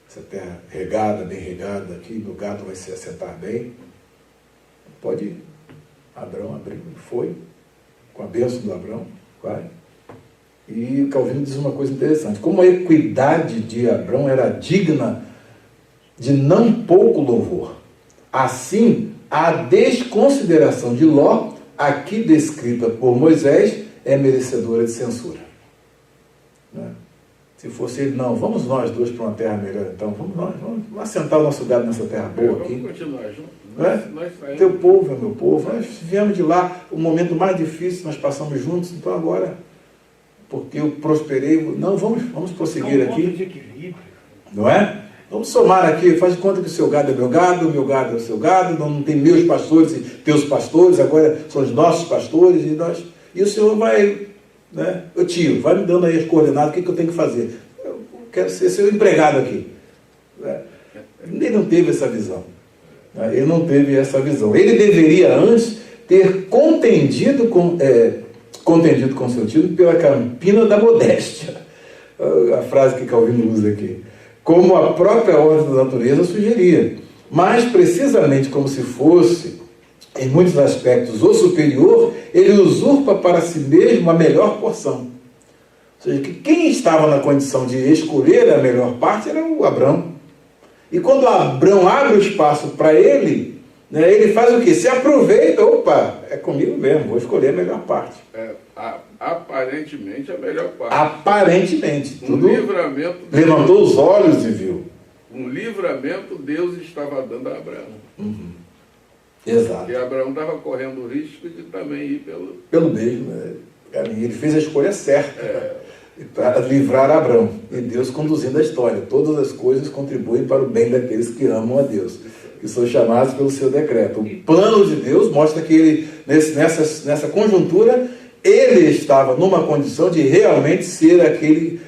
essa terra regada, bem regada aqui, meu gado vai se assentar bem. Pode ir. Abraão abriu, foi, com a bênção do Abraão, vai. E Calvino diz uma coisa interessante, como a equidade de Abraão era digna de não pouco louvor, assim a desconsideração de Ló, aqui descrita por Moisés, é merecedora de censura. Né? Se fosse ele, não, vamos nós dois para uma terra melhor, então, vamos assentar o nosso gado nessa terra boa aqui. Vamos continuar juntos. Nós teu povo é meu povo, nós viemos de lá, o momento mais difícil nós passamos juntos, então agora, porque eu prosperei, não, vamos prosseguir aqui. De equilíbrio. Não é? Vamos somar aqui, faz de conta que o seu gado é meu gado, o meu gado é o seu gado, não tem meus pastores e teus pastores, agora são os nossos pastores, e o Senhor vai, né, o tio, vai me dando aí as coordenadas, o que eu tenho que fazer? Eu quero ser seu empregado aqui. Ele não teve essa visão. Ele não teve essa visão. Ele deveria antes ter contendido com seu tio pela campina da modéstia. A frase que Calvino usa aqui. Como a própria ordem da natureza sugeria. Mas, precisamente como se fosse, em muitos aspectos, o superior, ele usurpa para si mesmo a melhor porção. Ou seja, que quem estava na condição de escolher a melhor parte era o Abraão. E quando Abraão abre o espaço para ele, né, ele faz o quê? Se aproveita, opa, é comigo mesmo, vou escolher a melhor parte. Aparentemente a melhor parte. Aparentemente. Tudo livramento. Levantou os olhos e viu. Um livramento Deus estava dando a Abraão. Uhum. Exato. E Abraão estava correndo o risco de também ir pelo mesmo. Né? Ele fez a escolha certa para livrar Abraão. E Deus conduzindo a história. Todas as coisas contribuem para o bem daqueles que amam a Deus, que são chamados pelo seu decreto. O plano de Deus mostra que ele, nessa conjuntura, ele estava numa condição de realmente ser aquele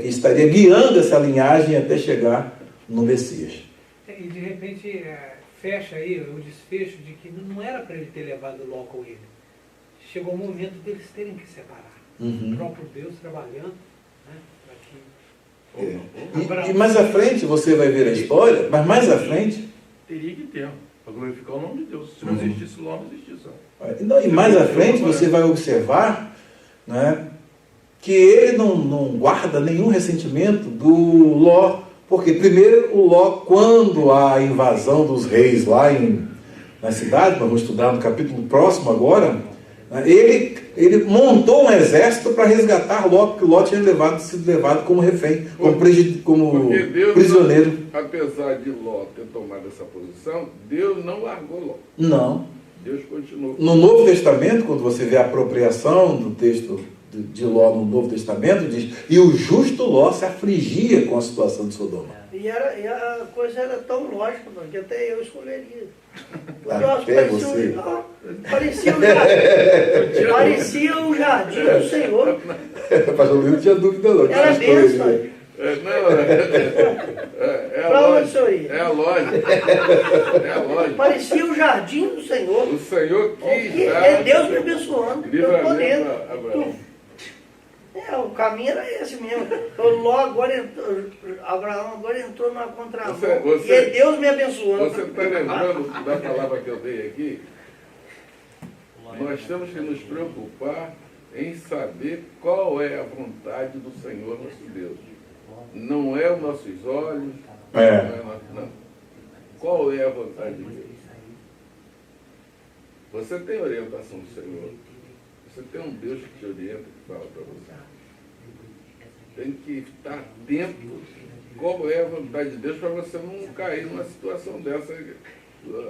que estaria guiando essa linhagem até chegar no Messias. E de repente fecha aí o desfecho de que não era para ele ter levado Ló com ele. Chegou o momento deles terem que separar. Uhum. O próprio Deus trabalhando, né, para que... E mais à frente você vai ver a história, mas mais à frente... Teria que ter, para glorificar o nome de Deus. Se não existisse Ló, não existisse. E mais à frente você vai observar, né, que ele não guarda nenhum ressentimento do Ló, porque primeiro o Ló, quando a invasão dos reis lá na cidade, nós vamos estudar no capítulo próximo agora, Ele montou um exército para resgatar Ló, porque Ló tinha sido levado como refém, como Deus, prisioneiro. Apesar de Ló ter tomado essa posição, Deus não largou Ló. Não. Deus continuou. No Novo Testamento, quando você vê a apropriação do texto de Ló no Novo Testamento, diz: e o justo Ló se afligia com a situação de Sodoma. E a coisa era tão lógica, mano, que até eu escolheria. Até você. Parecia um jardim do Senhor. Pastor Luiz não tinha dúvida não. Era bênção. Pra onde o senhor ia? É a lógica. Parecia o jardim do Senhor. O Senhor quis É Deus me abençoando. Eu tô dentro. Abraão. O caminho era esse mesmo. Abraão agora entrou numa contramão. E é Deus me abençoando. Você está lembrando da palavra que eu dei aqui? Nós temos que nos preocupar em saber qual é a vontade do Senhor nosso Deus. Não é os nossos olhos, não. Qual é a vontade de Deus? Você tem orientação do Senhor. Você tem um Deus que te orienta, que fala para você. Tem que estar atento qual é a vontade de Deus para você não cair numa situação dessa.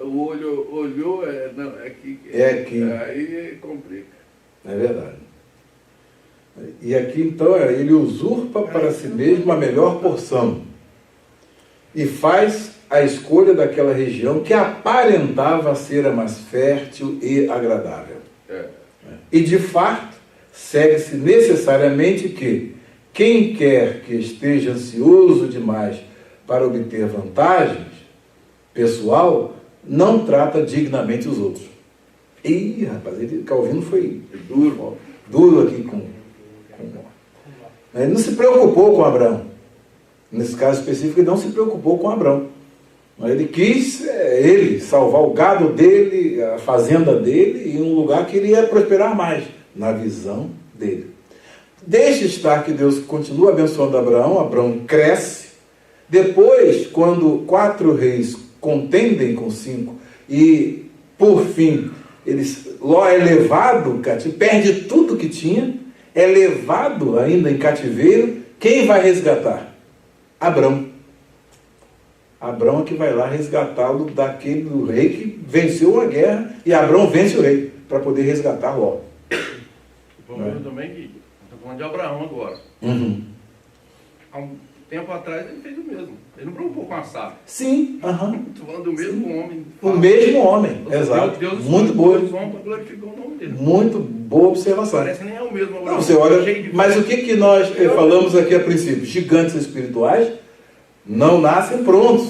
O olho olhou, não, é aqui. Aí complica. É verdade. E aqui então ele usurpa para si mesmo a melhor porção e faz a escolha daquela região que aparentava ser a mais fértil e agradável. E de fato, segue-se necessariamente que quem quer que esteja ansioso demais para obter vantagens pessoal, não trata dignamente os outros. Ih, rapaz, Calvino foi duro aqui com. Ele não se preocupou com Abraão. Nesse caso específico, ele não se preocupou com Abraão. Ele quis salvar o gado dele, a fazenda dele, em um lugar que ele ia prosperar mais, na visão dele. Deixe estar que Deus continua abençoando Abraão. Abraão cresce. Depois, quando 4 reis contendem com 5 e, por fim, Ló é levado cativo, perde tudo que tinha, é levado ainda em cativeiro. Quem vai resgatar? Abrão. Abrão é que vai lá resgatá-lo do rei que venceu a guerra, e Abrão vence o rei para poder resgatar Ló. Vamos também que estou falando de Abraão agora. Uhum. Há um tempo atrás ele fez o mesmo. Ele não preocupou com a Sara. Sim, Estou falando do mesmo homem. O mesmo homem, exato. Deus muito boa. Glorificou o nome dele. Muito boa observação. Parece nem é o mesmo Abraão. Não, você olha, mas o que nós falamos aqui a princípio? Gigantes espirituais não nascem prontos.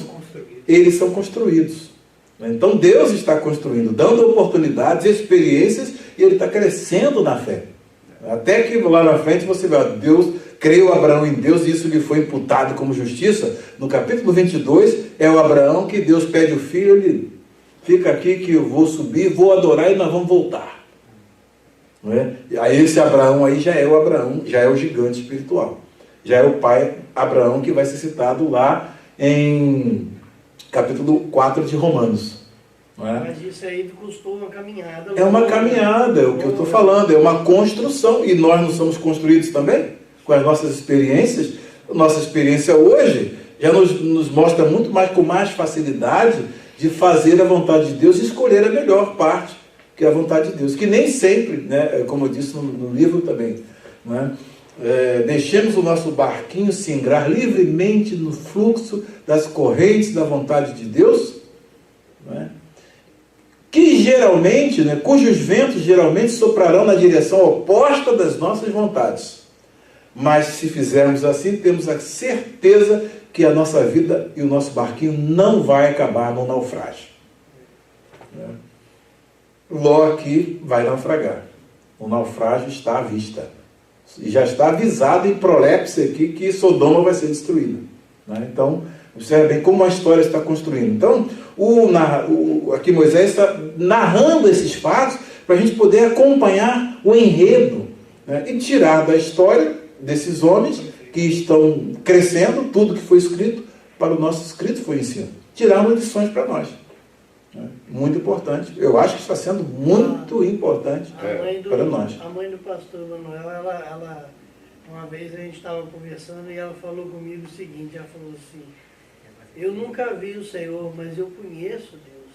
Eles são construídos. Então Deus está construindo, dando oportunidades, experiências, e ele está crescendo na fé. Até que lá na frente você vê, Deus creu Abraão em Deus e isso lhe foi imputado como justiça. No capítulo 22 é o Abraão que Deus pede o filho, ele fica aqui que eu vou subir, vou adorar e nós vamos voltar. Não é? Aí esse Abraão aí já é o Abraão, já é o gigante espiritual. Já é o pai Abraão que vai ser citado lá em capítulo 4 de Romanos. Não é? Mas isso aí custou uma caminhada. É uma caminhada, é o que eu estou falando, é uma construção, e nós não somos construídos também com as nossas experiências. Nossa experiência hoje já nos mostra muito mais, com mais facilidade, de fazer a vontade de Deus e escolher a melhor parte, que é a vontade de Deus, que nem sempre, né, como eu disse no livro também, não é? Deixemos o nosso barquinho singrar livremente no fluxo das correntes da vontade de Deus, não é? Que geralmente, né, cujos ventos geralmente soprarão na direção oposta das nossas vontades. Mas se fizermos assim, temos a certeza que a nossa vida e o nosso barquinho não vai acabar no naufrágio. Ló aqui vai naufragar. O naufrágio está à vista. E já está avisado em Prolepse aqui que Sodoma vai ser destruída. Então, observe bem como a história está construindo. Então, aqui Moisés está narrando esses fatos para a gente poder acompanhar o enredo, né, e tirar da história desses homens que estão crescendo tudo que foi escrito para o nosso escrito foi ensino. Tirarmos lições para nós. Né? Muito importante. Eu acho que está sendo muito importante para nós. A mãe do pastor Manuel, uma vez a gente estava conversando e ela falou comigo o seguinte, ela falou assim, eu nunca vi o Senhor, mas eu conheço Deus.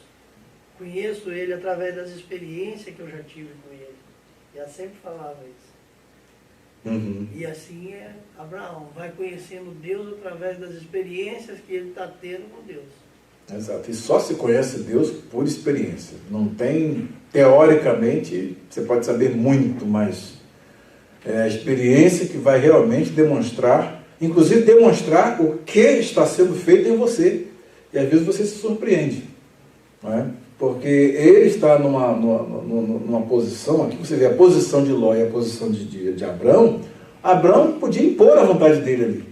Conheço Ele através das experiências que eu já tive com Ele. E ela sempre falava isso. Uhum. E assim é Abraão, vai conhecendo Deus através das experiências que ele está tendo com Deus. Exato. E só se conhece Deus por experiência. Não tem, teoricamente, você pode saber muito, mas é a experiência que vai realmente demonstrar, inclusive demonstrar o que está sendo feito em você. E às vezes você se surpreende. Não é? Porque ele está numa posição, aqui você vê a posição de Ló e a posição de Abrão. Abrão podia impor a vontade dele ali.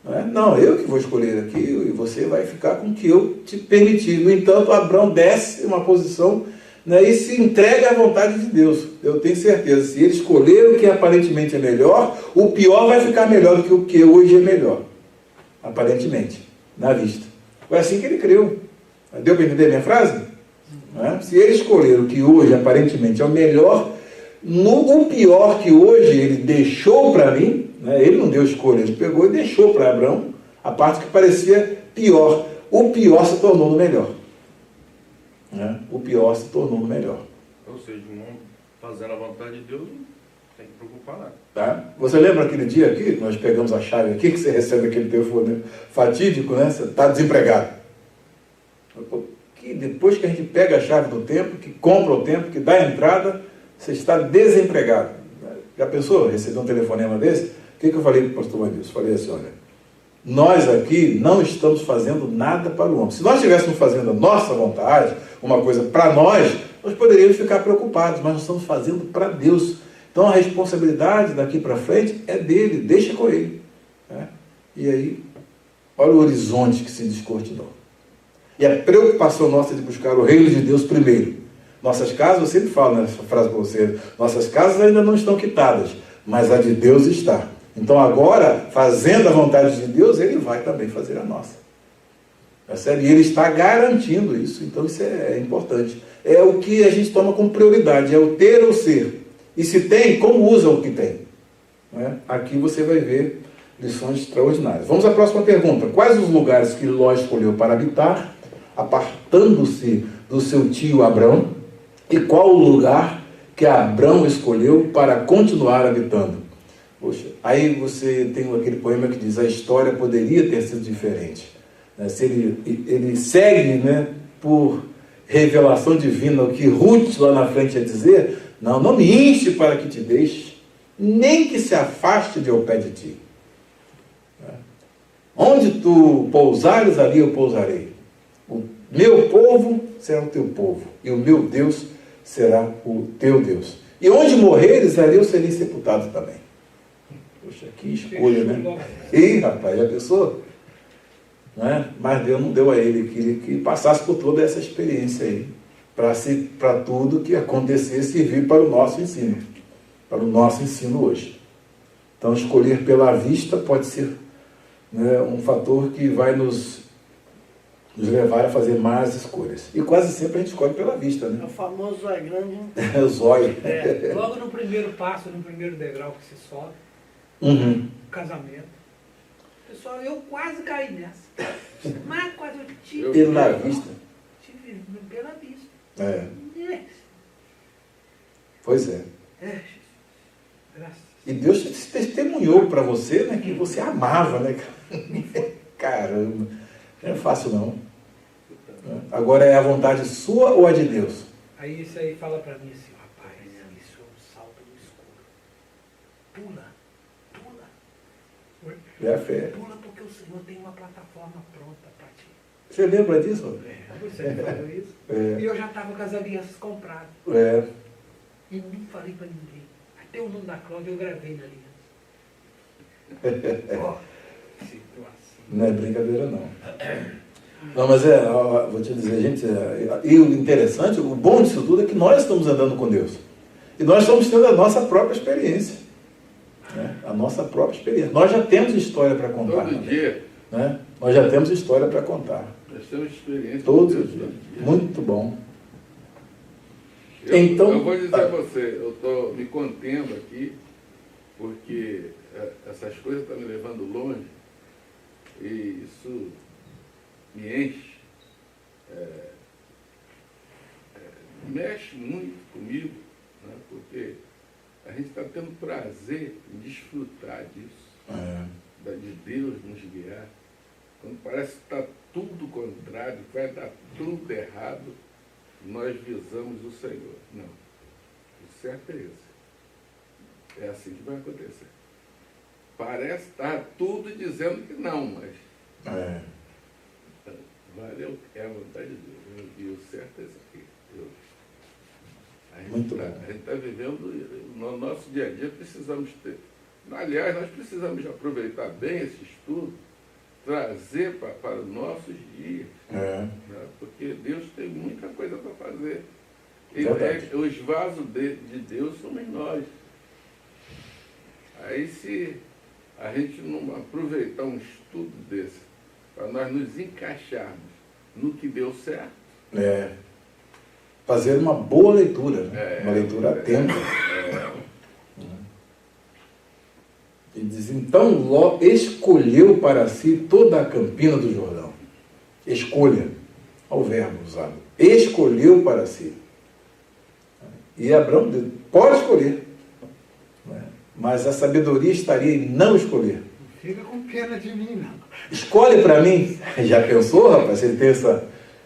Não, é? Não, eu que vou escolher aqui e você vai ficar com o que eu te permitir. No entanto, Abrão desce uma posição, né, e se entrega à vontade de Deus. Eu tenho certeza, se ele escolher o que aparentemente é melhor, o pior vai ficar melhor do que o que hoje é melhor. Aparentemente, na vista. Foi assim que ele creu. Deu para entender a minha frase? Né? Se ele escolher o que hoje aparentemente é o melhor, o pior que hoje ele deixou para mim, né? Ele não deu escolha, ele pegou e deixou para Abrão a parte que parecia pior. O pior se tornou no melhor. Né? O pior se tornou no melhor. Ou seja, um homem fazendo a vontade de Deus não tem que preocupar nada. Tá? Você lembra aquele dia aqui, que nós pegamos a chave aqui, que você recebe aquele telefone fatídico, né? Você está desempregado. Que depois que a gente pega a chave do templo, que compra o templo, que dá a entrada, você está desempregado. Já pensou receber um telefonema desse? O que eu falei para o pastor Manilson? Falei assim, olha, nós aqui não estamos fazendo nada para o homem. Se nós estivéssemos fazendo a nossa vontade, uma coisa para nós poderíamos ficar preocupados, mas nós estamos fazendo para Deus. Então a responsabilidade daqui para frente é dele, deixa com ele. Né? E aí, olha o horizonte que se descortinou. E a preocupação nossa de buscar o reino de Deus primeiro. Nossas casas, eu sempre falo nessa frase para você, nossas casas ainda não estão quitadas, mas a de Deus está. Então agora, fazendo a vontade de Deus, ele vai também fazer a nossa. E ele está garantindo isso, então isso é importante. É o que a gente toma como prioridade, é o ter ou ser. E se tem, como usa o que tem? Né? Aqui você vai ver lições extraordinárias. Vamos à próxima pergunta. Quais os lugares que Ló escolheu para habitar, apartando-se do seu tio Abrão? E qual o lugar que Abrão escolheu para continuar habitando? Poxa, aí você tem aquele poema que diz, a história poderia ter sido diferente. Se ele segue, né, por revelação divina o que Ruth lá na frente ia dizer, não me inste para que te deixe, nem que se afaste de ao pé de ti. Onde tu pousares, ali eu pousarei. O meu povo será o teu povo, e o meu Deus será o teu Deus. E onde morreres, ali eu serei sepultado também. Poxa, que escolha, né? Ih, rapaz, já pensou? Não é? Mas Deus não deu a ele, queria que passasse por toda essa experiência aí, para tudo que acontecesse servir para o nosso ensino, para o nosso ensino hoje. Então, escolher pela vista pode ser, né, um fator que vai nos levar a fazer más escolhas. E quase sempre a gente escolhe pela vista, né? É o famoso zóio grande. É o zóio. Logo no primeiro passo, no primeiro degrau que se sobe, Uhum. casamento. Pessoal, eu quase caí nessa. Mas quase eu tive. Pela vista. Tive pela vista. É. É. Pois é. É. Graças. E Deus testemunhou para você, né, que você amava, né? Caramba. Não é fácil, não. Agora é a vontade sua ou a de Deus? Aí isso aí fala para mim assim, rapaz, isso é um salto no escuro. Pula. É a fé. Pula porque o Senhor tem uma plataforma pronta para ti. Você lembra disso? Você falou isso? É. E eu já estava com as alianças compradas. É. E não falei para ninguém. Até o nome da Cláudia eu gravei na aliança. Ó, situação. Não é brincadeira, não. Não, mas vou te dizer, gente, e o interessante, o bom disso tudo é que nós estamos andando com Deus. E nós estamos tendo a nossa própria experiência. Né? A nossa própria experiência. Nós já temos história para contar. Todo dia. Né? Nós já temos história para contar. Nós temos experiência. Todos com os Deus dias. todo dia. Muito bom. Então, Então, eu vou dizer a você, eu estou me contendo aqui, porque essas coisas estão me levando longe, e isso me enche, mexe muito comigo, né, porque a gente está tendo prazer em desfrutar disso, de Deus nos guiar, quando parece que está tudo contrário, vai dar tudo errado, nós visamos o Senhor. Não. O certo é esse. É assim que vai acontecer. Parece estar tudo dizendo que não, mas valeu, é a vontade de Deus. E o certo é esse aqui. A gente está vivendo, no nosso dia a dia precisamos ter. Aliás, nós precisamos aproveitar bem esse estudo, trazer para os nossos dias, né? Porque Deus tem muita coisa para fazer. Os vasos de Deus somos nós. Aí se a gente não aproveitar um estudo desse, para nós nos encaixarmos no que deu certo. Fazer uma boa leitura, né? Uma leitura atenta. E diz, então Ló escolheu para si toda a campina do Jordão. Escolha. Olha o verbo usado. Escolheu para si. E Abraão diz, pode escolher. Mas a sabedoria estaria em não escolher. Não fica com pena de mim, não. Escolhe para mim. Já pensou, rapaz? Se ele tem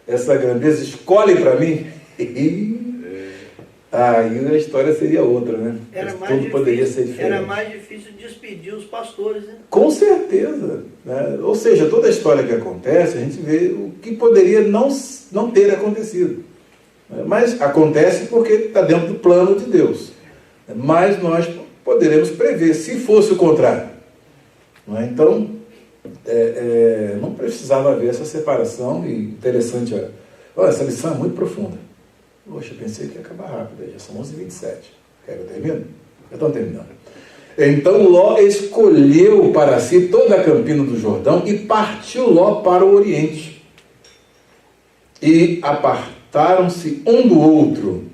essa grandeza, escolhe para mim. Aí a história seria outra, né? Tudo poderia ser diferente. Era mais difícil despedir os pastores, né? Com certeza. Né? Ou seja, toda a história que acontece, a gente vê o que poderia não ter acontecido. Mas acontece porque está dentro do plano de Deus. Mas nós poderemos prever, se fosse o contrário. Não é? Então, não precisava haver essa separação. E interessante, essa lição é muito profunda. Poxa, pensei que ia acabar rápido, já são 11h27. Quer que eu termine? Já estão terminando. Então Ló escolheu para si toda a campina do Jordão e partiu Ló para o Oriente. E apartaram-se um do outro.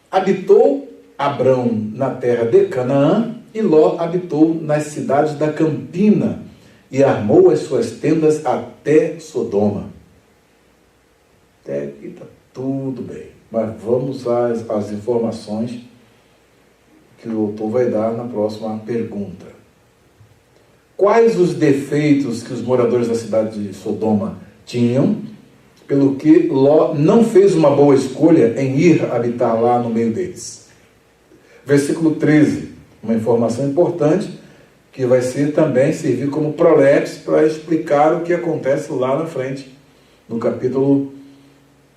Habitou Abrão na terra de Canaã, e Ló habitou nas cidades da campina, e armou as suas tendas até Sodoma. Até aqui está tudo bem. Mas vamos às informações que o autor vai dar na próxima pergunta. Quais os defeitos que os moradores da cidade de Sodoma tinham, pelo que Ló não fez uma boa escolha em ir habitar lá no meio deles? Versículo 13, uma informação importante que vai também servir como prolépse para explicar o que acontece lá na frente, no capítulo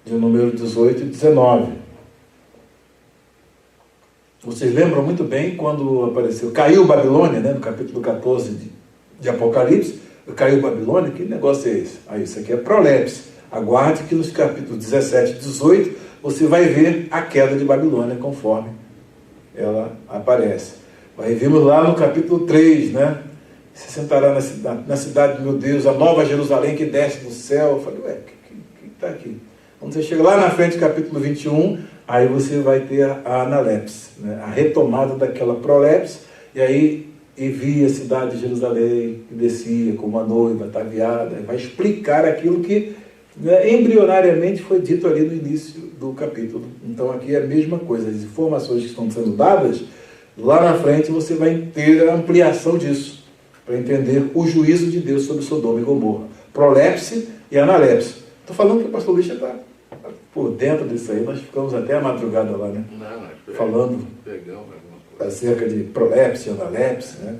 de número 18 e 19. Vocês lembram muito bem quando apareceu, caiu Babilônia, né, no capítulo 14 de Apocalipse, caiu Babilônia, que negócio é esse? Isso aqui é prolépse. Aguarde que nos capítulos 17 e 18 você vai ver a queda de Babilônia conforme ela aparece. Aí vimos lá no capítulo 3, né? Se sentará na cidade do meu Deus, a nova Jerusalém que desce do céu. Eu falei, o que está aqui? Quando você chega lá na frente, capítulo 21, aí você vai ter a analepse, né? A retomada daquela prolépse, e aí via a cidade de Jerusalém que descia como a noiva ataviada, vai explicar aquilo que, né, embrionariamente foi dito ali no início do capítulo. Então aqui é a mesma coisa, as informações que estão sendo dadas, lá na frente você vai ter a ampliação disso, para entender o juízo de Deus sobre Sodoma e Gomorra. Prolépse e analepse. Estou falando que o pastor Luiz está por dentro disso aí, nós ficamos até a madrugada lá, né? Falando acerca de prolépse e analepse, né?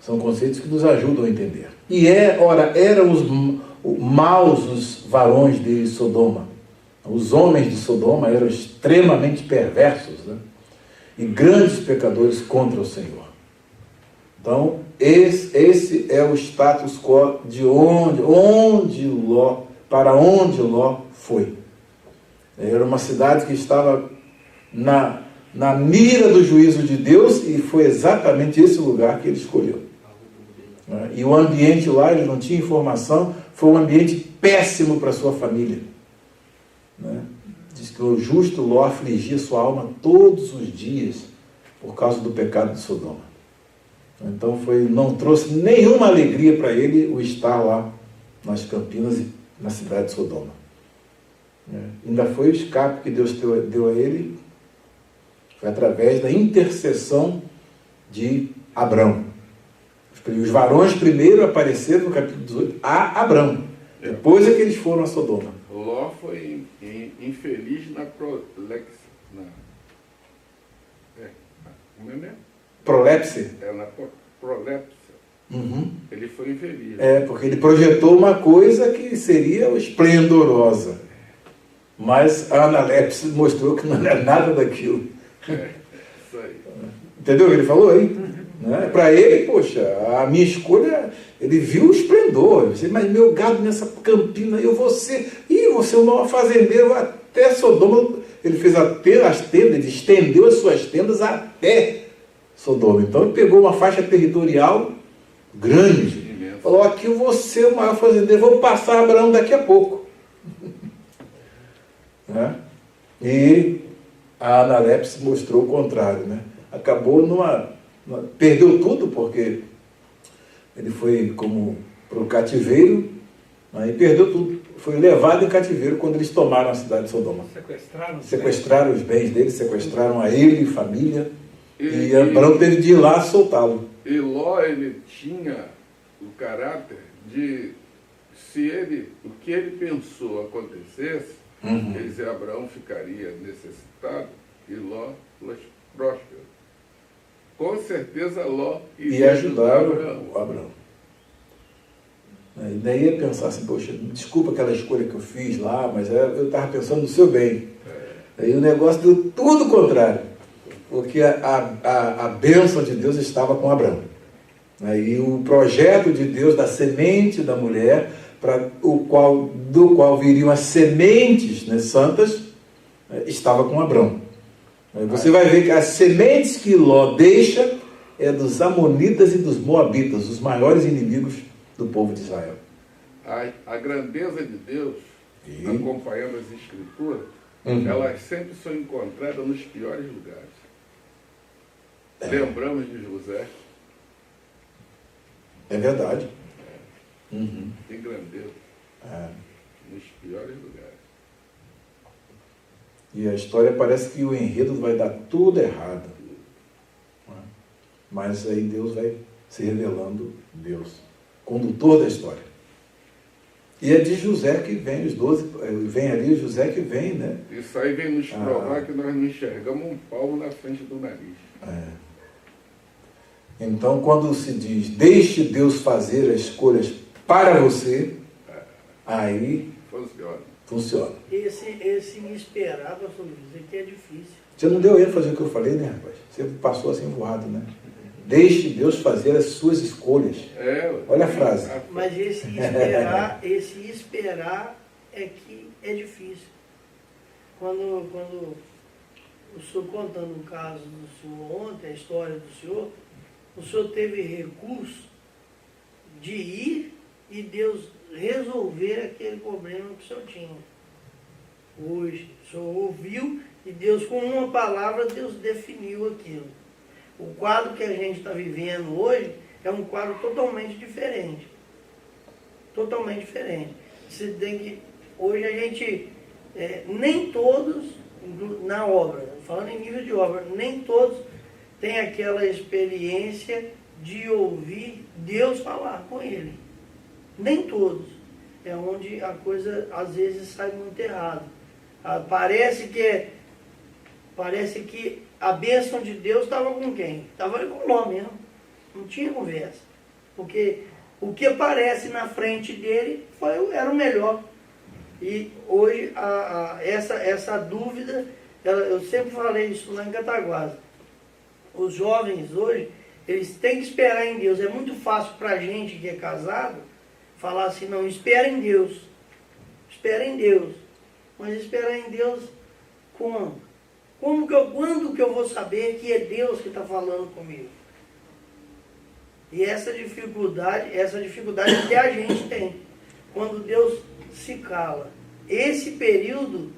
São conceitos que nos ajudam a entender. E eram os maus os varões de Sodoma. Os homens de Sodoma eram extremamente perversos, né? E grandes pecadores contra o Senhor. Então, esse é o status quo de para onde Ló foi. Era uma cidade que estava na mira do juízo de Deus, e foi exatamente esse lugar que ele escolheu. Né? E o ambiente lá, ele não tinha informação, foi um ambiente péssimo para sua família. Né? Diz que o justo Ló afligia sua alma todos os dias por causa do pecado de Sodoma. Então não trouxe nenhuma alegria para ele o estar lá nas Campinas e na cidade de Sodoma. Ainda foi o escape que Deus deu a ele, foi através da intercessão de Abrão. Os varões primeiro apareceram no capítulo 18 a Abrão. Depois é que eles foram a Sodoma. Ló foi infeliz na prolepse. Como é mesmo? Prolepse? Na prolepse. Uhum. Ele foi infeliz. Porque ele projetou uma coisa que seria esplendorosa. Mas a analepse mostrou que não era nada daquilo. Isso aí. Entendeu o que ele falou aí? Né? Para ele, poxa, a minha escolha, ele viu o esplendor. Mas meu gado nessa campina, eu vou ser. Você é um fazendeiro até Sodoma. Ele fez até as tendas, ele estendeu as suas tendas até Sodoma. Então ele pegou uma faixa territorial grande. Imenso. Falou: aqui eu vou ser o maior fazendeiro, vou passar Abraão daqui a pouco. Né? E a analepse mostrou o contrário. Né? Acabou perdeu tudo, porque ele foi para o cativeiro, né? E perdeu tudo. Foi levado em cativeiro quando eles tomaram a cidade de Sodoma. Sequestraram os bens dele, sequestraram a ele, família, e Abraão teve de ir lá soltá-lo. E Ló, ele tinha o caráter de, o que ele pensou acontecesse, quer dizer, Abraão ficaria necessitado e Ló próspero. Com certeza Ló iria ajudar o Abraão. E daí ia pensar assim: poxa, desculpa aquela escolha que eu fiz lá, mas eu estava pensando no seu bem. Aí o negócio deu tudo o contrário, porque a bênção de Deus estava com Abraão. E o projeto de Deus da semente da mulher, do qual viriam as sementes, né, santas, estava com Abraão. Você vai ver que as sementes que Ló deixa é dos amonitas e dos moabitas, os maiores inimigos do povo de Israel. A grandeza de Deus, acompanhando as Escrituras, elas sempre são encontradas nos piores lugares. Lembramos de José. É verdade. Tem grandeza. Nos piores lugares. E a história parece que o enredo vai dar tudo errado. Mas aí Deus vai se revelando Deus, condutor da história. E é de José que vem os 12, vem ali o José que vem, né? Isso aí vem nos provar que nós não enxergamos um palmo na frente do nariz. Então, quando se diz, deixe Deus fazer as escolhas para você, aí funciona. Esse esperar, pastor Luiz, isso aqui é difícil. Você não deu ênfase ao que eu falei, né, rapaz? Você passou assim voado, né? Deixe Deus fazer as suas escolhas. Olha a frase. Mas esse esperar é que é difícil. Quando o senhor contando o caso do senhor ontem, a história do senhor, o senhor teve recurso de ir e Deus resolver aquele problema que o senhor tinha. Hoje, o senhor ouviu e Deus, com uma palavra, Deus definiu aquilo. O quadro que a gente está vivendo hoje é um quadro totalmente diferente. Totalmente diferente. Você tem que, hoje a gente, nem todos, na obra, falando em nível de obra, nem todos têm aquela experiência de ouvir Deus falar com ele. Nem todos. É onde a coisa às vezes sai muito errado. Parece que a bênção de Deus estava com quem? Estava com o Ló mesmo. Não tinha conversa. Porque o que aparece na frente dele era o melhor. E hoje, essa dúvida, eu sempre falei isso lá em Cataguases. Os jovens hoje, eles têm que esperar em Deus. É muito fácil para a gente que é casado falar assim: não, espera em Deus. Espera em Deus. Mas esperar em Deus como? Quando que eu vou saber que é Deus que está falando comigo? E essa dificuldade até a gente tem. Quando Deus se cala. Esse período,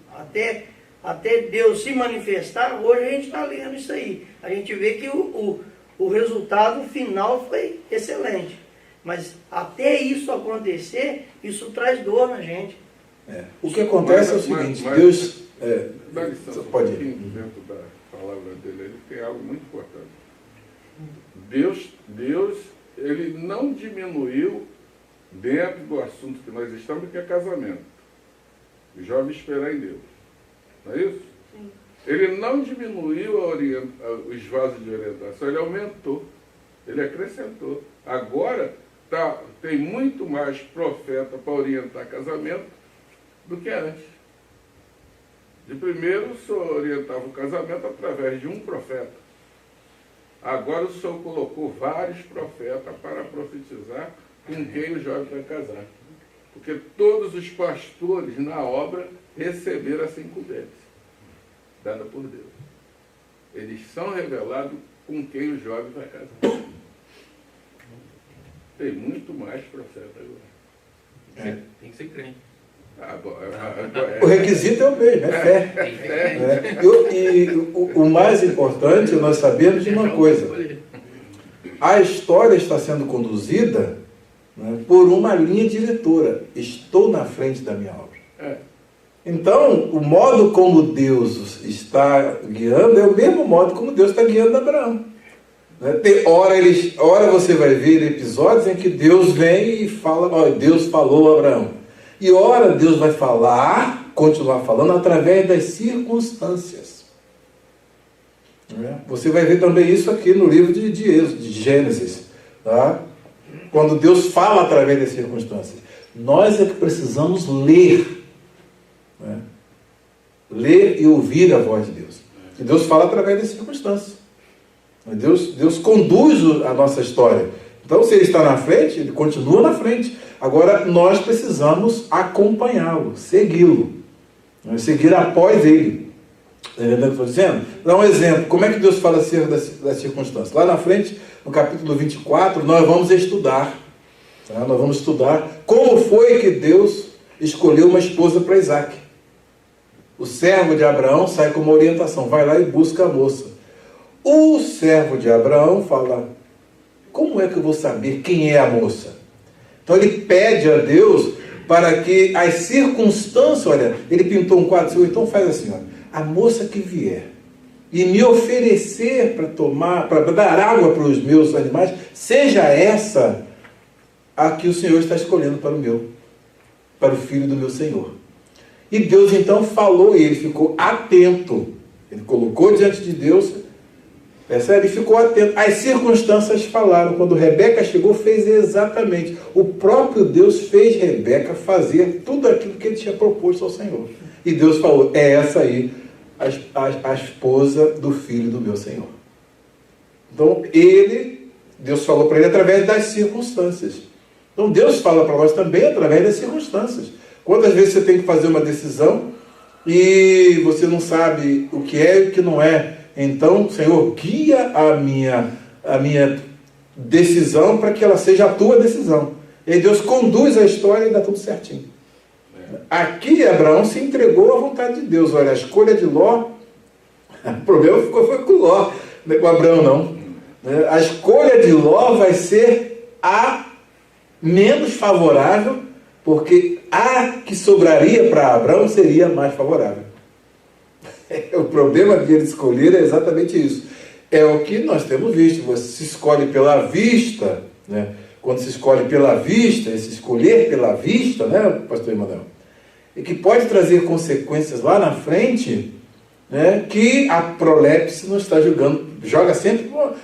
até Deus se manifestar, hoje a gente está lendo isso aí. A gente vê que o resultado final foi excelente. Mas até isso acontecer, isso traz dor na gente. O que acontece é o seguinte, Deus... Dá licença, pode ir. dentro da palavra dele, ele tem algo muito importante. Deus, ele não diminuiu dentro do assunto que nós estamos, que é casamento. O jovem esperar em Deus. Não é isso? Sim. Ele não diminuiu os vasos de orientação, ele aumentou, ele acrescentou. Agora tem muito mais profeta para orientar casamento do que antes. De primeiro, o senhor orientava o casamento através de um profeta. Agora o senhor colocou vários profetas para profetizar com quem o jovem vai casar. Porque todos os pastores na obra receberam essa incumbência dada por Deus. Eles são revelados com quem o jovem vai casar. Tem muito mais profeta agora. Tem que ser crente. O requisito é o mesmo, é fé. E o mais importante, nós sabemos de uma coisa. A história está sendo conduzida, né, por uma linha diretora. Estou na frente da minha obra. Então, o modo como Deus está guiando é o mesmo modo como Deus está guiando Abraão. Tem hora você vai ver episódios em que Deus vem e fala, Deus falou a Abraão. E ora Deus vai continuar falando através das circunstâncias. Você vai ver também isso aqui no livro de Gênesis. Tá? Quando Deus fala através das circunstâncias. Nós é que precisamos ler. Ler e ouvir a voz de Deus. E Deus fala através das circunstâncias. Deus conduz a nossa história. Então, se Ele está na frente, Ele continua na frente. Agora, nós precisamos acompanhá-lo, segui-lo. Seguir após Ele. Entendeu o que eu estou dizendo? Dá um exemplo. Como é que Deus fala acerca das circunstâncias? Lá na frente, no capítulo 24, nós vamos estudar. Tá? Nós vamos estudar como foi que Deus escolheu uma esposa para Isaac. O servo de Abraão sai com uma orientação. Vai lá e busca a moça. O servo de Abraão fala, como é que eu vou saber quem é a moça? Então ele pede a Deus para que as circunstâncias, olha, ele pintou um quadro, então faz assim, a moça que vier e me oferecer para tomar, para dar água para os meus animais, seja essa a que o Senhor está escolhendo para o filho do meu Senhor. E Deus então falou e ele ficou atento. Ele colocou diante de Deus, percebe? E ficou atento. As circunstâncias falaram. Quando Rebeca chegou, fez exatamente. O próprio Deus fez Rebeca fazer tudo aquilo que ele tinha proposto ao Senhor. E Deus falou, é essa aí a esposa do filho do meu Senhor. Então, Deus falou para ele através das circunstâncias. Então, Deus fala para nós também através das circunstâncias. Quantas vezes você tem que fazer uma decisão e você não sabe o que é e o que não é? Então, Senhor, guia a minha decisão para que ela seja a tua decisão. E Deus conduz a história e dá tudo certinho. Aqui, Abraão se entregou à vontade de Deus. Olha, a escolha de Ló, o problema foi com Ló, não é com Abraão, não. A escolha de Ló vai ser a menos favorável, porque a que sobraria para Abraão seria a mais favorável. O problema de ele escolher é exatamente isso. É o que nós temos visto. Você se escolhe pela vista, né? Quando se escolhe pela vista, esse escolher pela vista, né, pastor Emanuel? E que pode trazer consequências lá na frente, né, que a prolepse não está julgando.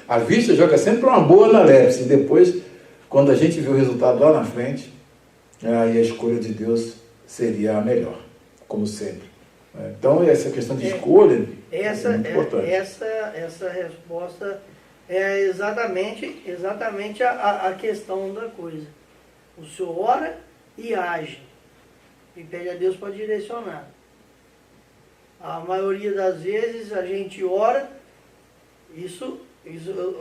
A vista joga sempre uma boa na lepse. E depois, quando a gente vê o resultado lá na frente, aí a escolha de Deus seria a melhor, como sempre. Então, essa questão de escolha é muito importante. Essa resposta é exatamente a questão da coisa. O senhor ora e age. E pede a Deus para direcionar. A maioria das vezes a gente ora,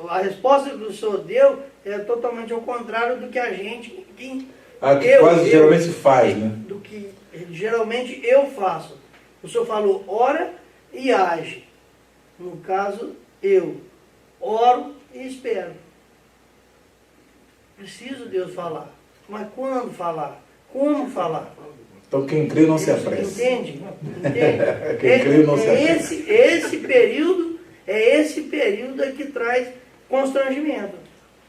a resposta que o Senhor deu é totalmente ao contrário do que a gente... geralmente faz, né? Do que geralmente eu faço. O Senhor falou, ora e age. No caso, eu oro e espero. Preciso Deus falar. Mas quando falar? Como falar? Então quem crê não se apressa. Entende? Quem crê não se apressa. Esse período é que traz constrangimento.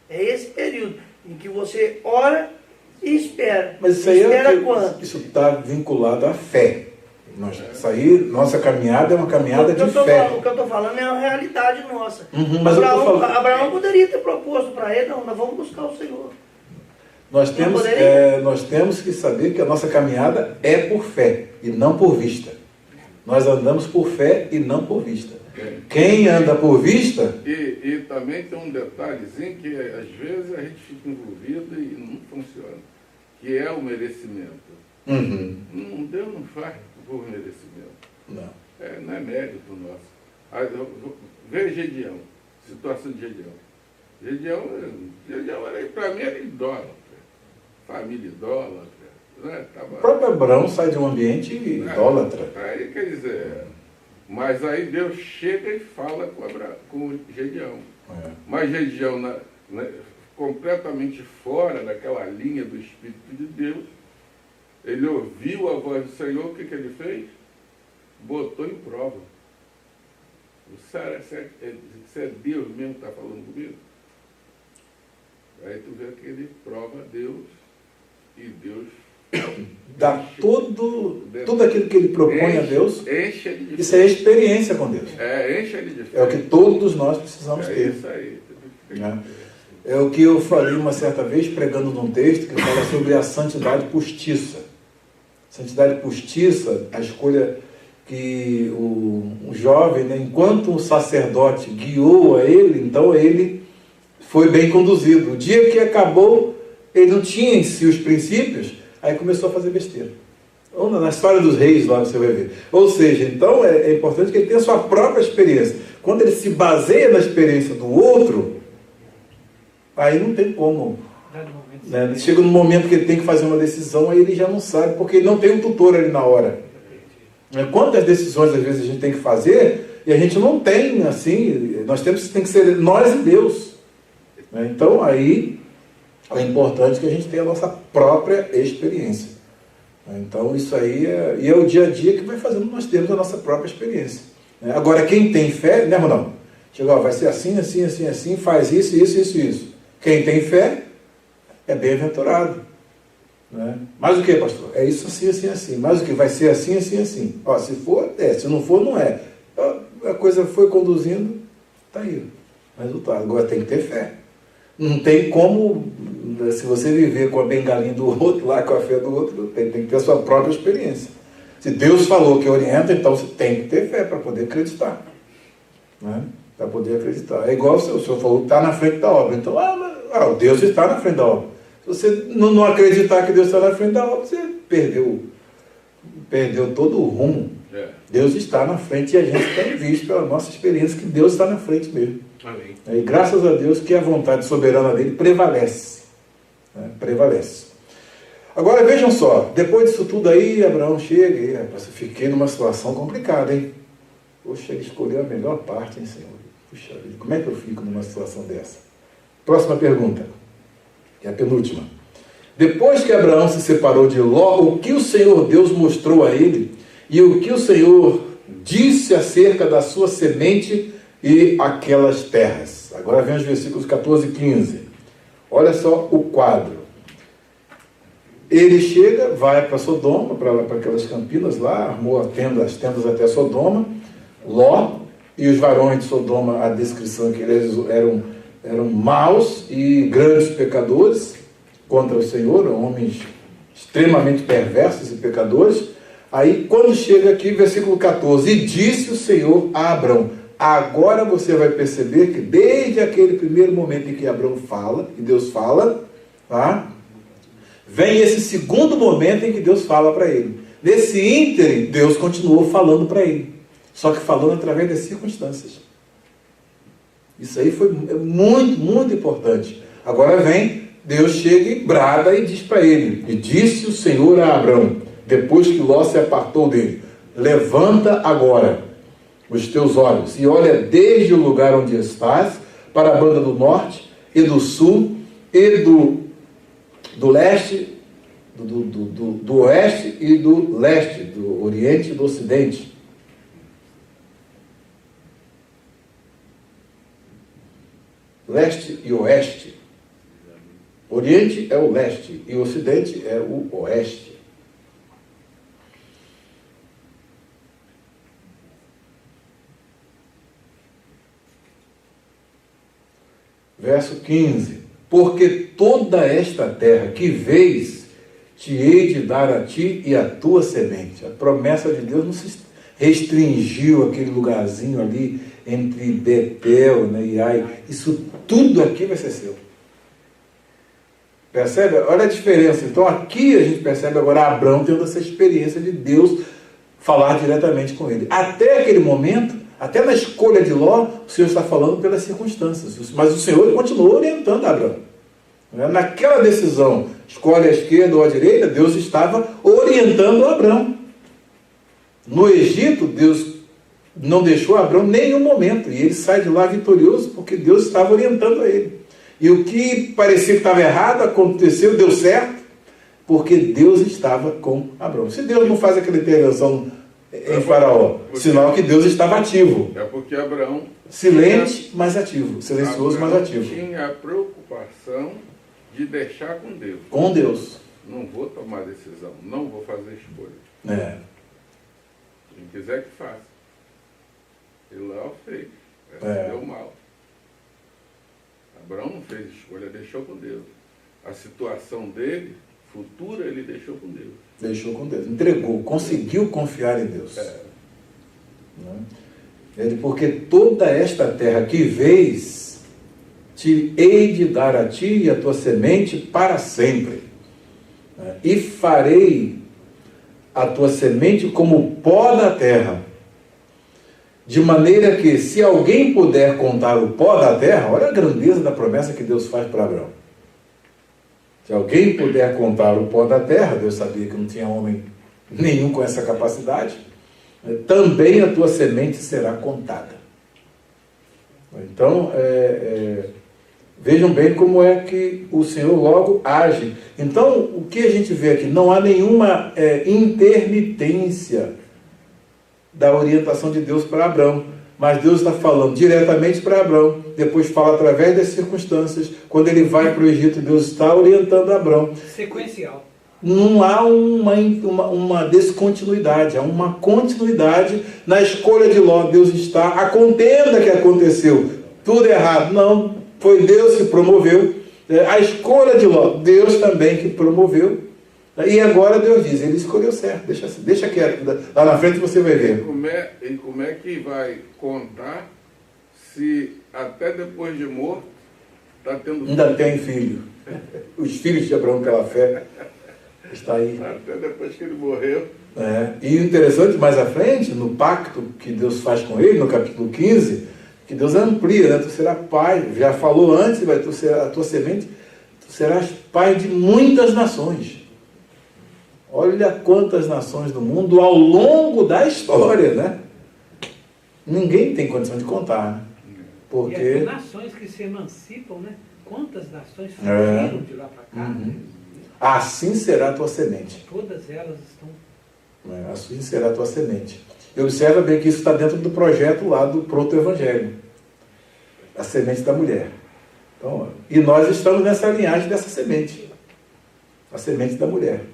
É esse período em que você ora e espera. Mas isso aí espera quando? Isso está vinculado à fé. Nossa caminhada é uma caminhada de fé. O que eu estou falando é uma realidade nossa. Mas Abraão poderia ter proposto para ele, não, nós vamos buscar o Senhor. Nós temos que saber que a nossa caminhada é por fé e não por vista. Nós andamos por fé e não por vista. Quem anda por vista... E também tem um detalhezinho que às vezes a gente fica envolvido e não funciona, que é o merecimento. Deus não faz por merecimento. Não. Não é mérito nosso. Veja Gedeão, situação de Gedeão. Gedeão para mim era idólatra, família idólatra. Né? O próprio Abraão sai de um ambiente idólatra. Aí quer dizer, mas aí Deus chega e fala com Gedeão. Mas Gedeão, completamente fora daquela linha do Espírito de Deus, ele ouviu a voz do Senhor, o que ele fez? Botou em prova. Se é Deus mesmo que está falando comigo? Aí tu vê que ele prova Deus e Deus dá tudo aquilo que ele propõe a Deus. Enche ele de isso é experiência com Deus. Enche ele de fé. É o que todos nós precisamos ter. Isso aí. É o que eu falei uma certa vez, pregando num texto que fala sobre a santidade postiça. Santidade postiça, a escolha que o jovem, né, enquanto o sacerdote guiou a ele, então ele foi bem conduzido. O dia que acabou, ele não tinha em si os princípios, aí começou a fazer besteira. Na história dos reis lá você vai ver. Ou seja, então é importante que ele tenha a sua própria experiência. Quando ele se baseia na experiência do outro, aí não tem como. Né? Chega no momento que ele tem que fazer uma decisão, aí ele já não sabe, porque ele não tem um tutor ali na hora. Quantas decisões às vezes a gente tem que fazer e a gente não tem, assim, tem que ser nós e Deus. Então aí é importante que a gente tenha a nossa própria experiência. Então isso aí é o dia a dia que vai fazendo nós termos a nossa própria experiência. Agora quem tem fé, né, irmão? Chegou, vai ser assim, assim, assim, assim, faz isso, isso, isso, isso. Quem tem fé é bem-aventurado. Mas o que, pastor? É isso assim, assim, assim. Mas o que? Vai ser assim, assim, assim. Se for, se não for, não é. A coisa foi conduzindo, está aí o resultado. Agora tem que ter fé. Não tem como, se você viver com a bengalinha do outro, lá com a fé do outro, tem que ter a sua própria experiência. Se Deus falou que orienta, então você tem que ter fé para poder acreditar. Para poder acreditar. É igual o senhor falou que está na frente da obra. Então, Deus está na frente da obra. Se você não acreditar que Deus está na frente da obra, você perdeu todo o rumo. Deus está na frente e a gente tem visto pela nossa experiência que Deus está na frente mesmo. Amém. E graças a Deus que a vontade soberana dele prevalece. Prevalece. Agora vejam só, depois disso tudo aí, Abraão chega e eu fiquei numa situação complicada, hein? Poxa, ele escolheu a melhor parte, hein, Senhor? Puxa vida, como é que eu fico numa situação dessa? Próxima pergunta, que é a penúltima. Depois que Abraão se separou de Ló, o que o Senhor Deus mostrou a ele e o que o Senhor disse acerca da sua semente e aquelas terras? Agora vem os versículos 14 e 15. Olha só o quadro. Ele chega, vai para Sodoma, para aquelas campinas lá, armou as tendas até Sodoma. Ló e os varões de Sodoma, a descrição é que eles eram maus e grandes pecadores contra o Senhor, homens extremamente perversos e pecadores. Aí quando chega aqui, versículo 14, e disse o Senhor a Abrão. Agora você vai perceber que desde aquele primeiro momento em que Abrão fala, que Deus fala, tá? Vem esse segundo momento em que Deus fala para ele. Nesse ínterim, Deus continuou falando para ele. só que falando através das circunstâncias. Isso aí foi muito, muito importante. Agora vem, Deus chega e brada e diz para ele, e disse o Senhor a Abrão, depois que Ló se apartou dele, levanta agora os teus olhos e olha desde o lugar onde estás para a banda do norte e do sul e do leste, do oeste e do leste, do oriente e do ocidente. Leste e oeste. Oriente é o leste e o ocidente é o oeste. Verso 15. Porque toda esta terra que vês, te hei de dar a ti e a tua semente. A promessa de Deus não se restringiu àquele lugarzinho ali entre Betel, né, e Ai. Isso tudo aqui vai ser seu. Percebe? Olha a diferença. Então aqui a gente percebe agora Abrão tendo essa experiência de Deus falar diretamente com ele. Até aquele momento, até na escolha de Ló, o Senhor está falando pelas circunstâncias. Mas o Senhor continuou orientando Abrão. Naquela decisão, escolhe a esquerda ou a direita, Deus estava orientando Abrão. No Egito, Deus não deixou Abrão em nenhum momento. E ele sai de lá vitorioso porque Deus estava orientando a ele. E o que parecia que estava errado, aconteceu, deu certo, porque Deus estava com Abrão. Se Deus não faz aquela intervenção em Faraó, sinal que Deus estava ativo. É porque Abraão... Silente, mas ativo. Silencioso, mas ativo. Tinha a preocupação de deixar com Deus. Com Deus. Não vou tomar decisão, não vou fazer escolha. É. Quem quiser que faça. E lá fez. Deu mal. Abraão não fez escolha, deixou com Deus. A situação dele, futura, ele deixou com Deus. Deixou com Deus. Entregou, conseguiu confiar em Deus. Ele, porque toda esta terra que vês, te hei de dar a ti e a tua semente para sempre. E farei a tua semente como o pó da terra. De maneira que, se alguém puder contar o pó da terra, olha a grandeza da promessa que Deus faz para Abraão. Se alguém puder contar o pó da terra, Deus sabia que não tinha homem nenhum com essa capacidade, também a tua semente será contada. Então, vejam bem como é que o Senhor logo age. Então, o que a gente vê aqui? Não há nenhuma intermitência da orientação de Deus para Abrão, mas Deus está falando diretamente para Abrão, depois fala através das circunstâncias. Quando ele vai para o Egito, Deus está orientando Abrão. Sequencial. Não há uma descontinuidade, há uma continuidade na escolha de Ló. Deus está, a contenda que aconteceu, tudo errado, não, foi Deus que promoveu. A escolha de Ló, Deus também que promoveu. E agora Deus diz, ele escolheu certo, deixa quieto, lá na frente você vai ver. E como é que vai contar se até depois de morto está tendo filho? Ainda tem filho. Os filhos de Abraão pela fé está aí. Até depois que ele morreu. E o interessante, mais à frente, no pacto que Deus faz com ele, no capítulo 15, que Deus amplia, né? Tu serás pai, já falou antes, tu serás a tua semente, tu serás pai de muitas nações. Olha quantas nações do mundo ao longo da história, né? Ninguém tem condição de contar, né? Porque... E as nações que se emancipam, né? Quantas nações surgiram de lá para cá? Né? Assim será a tua semente. Todas elas estão... Assim será a tua semente. E observa bem que isso está dentro do projeto lá do proto-evangelho. A semente da mulher. Então, e nós estamos nessa linhagem dessa semente. A semente da mulher.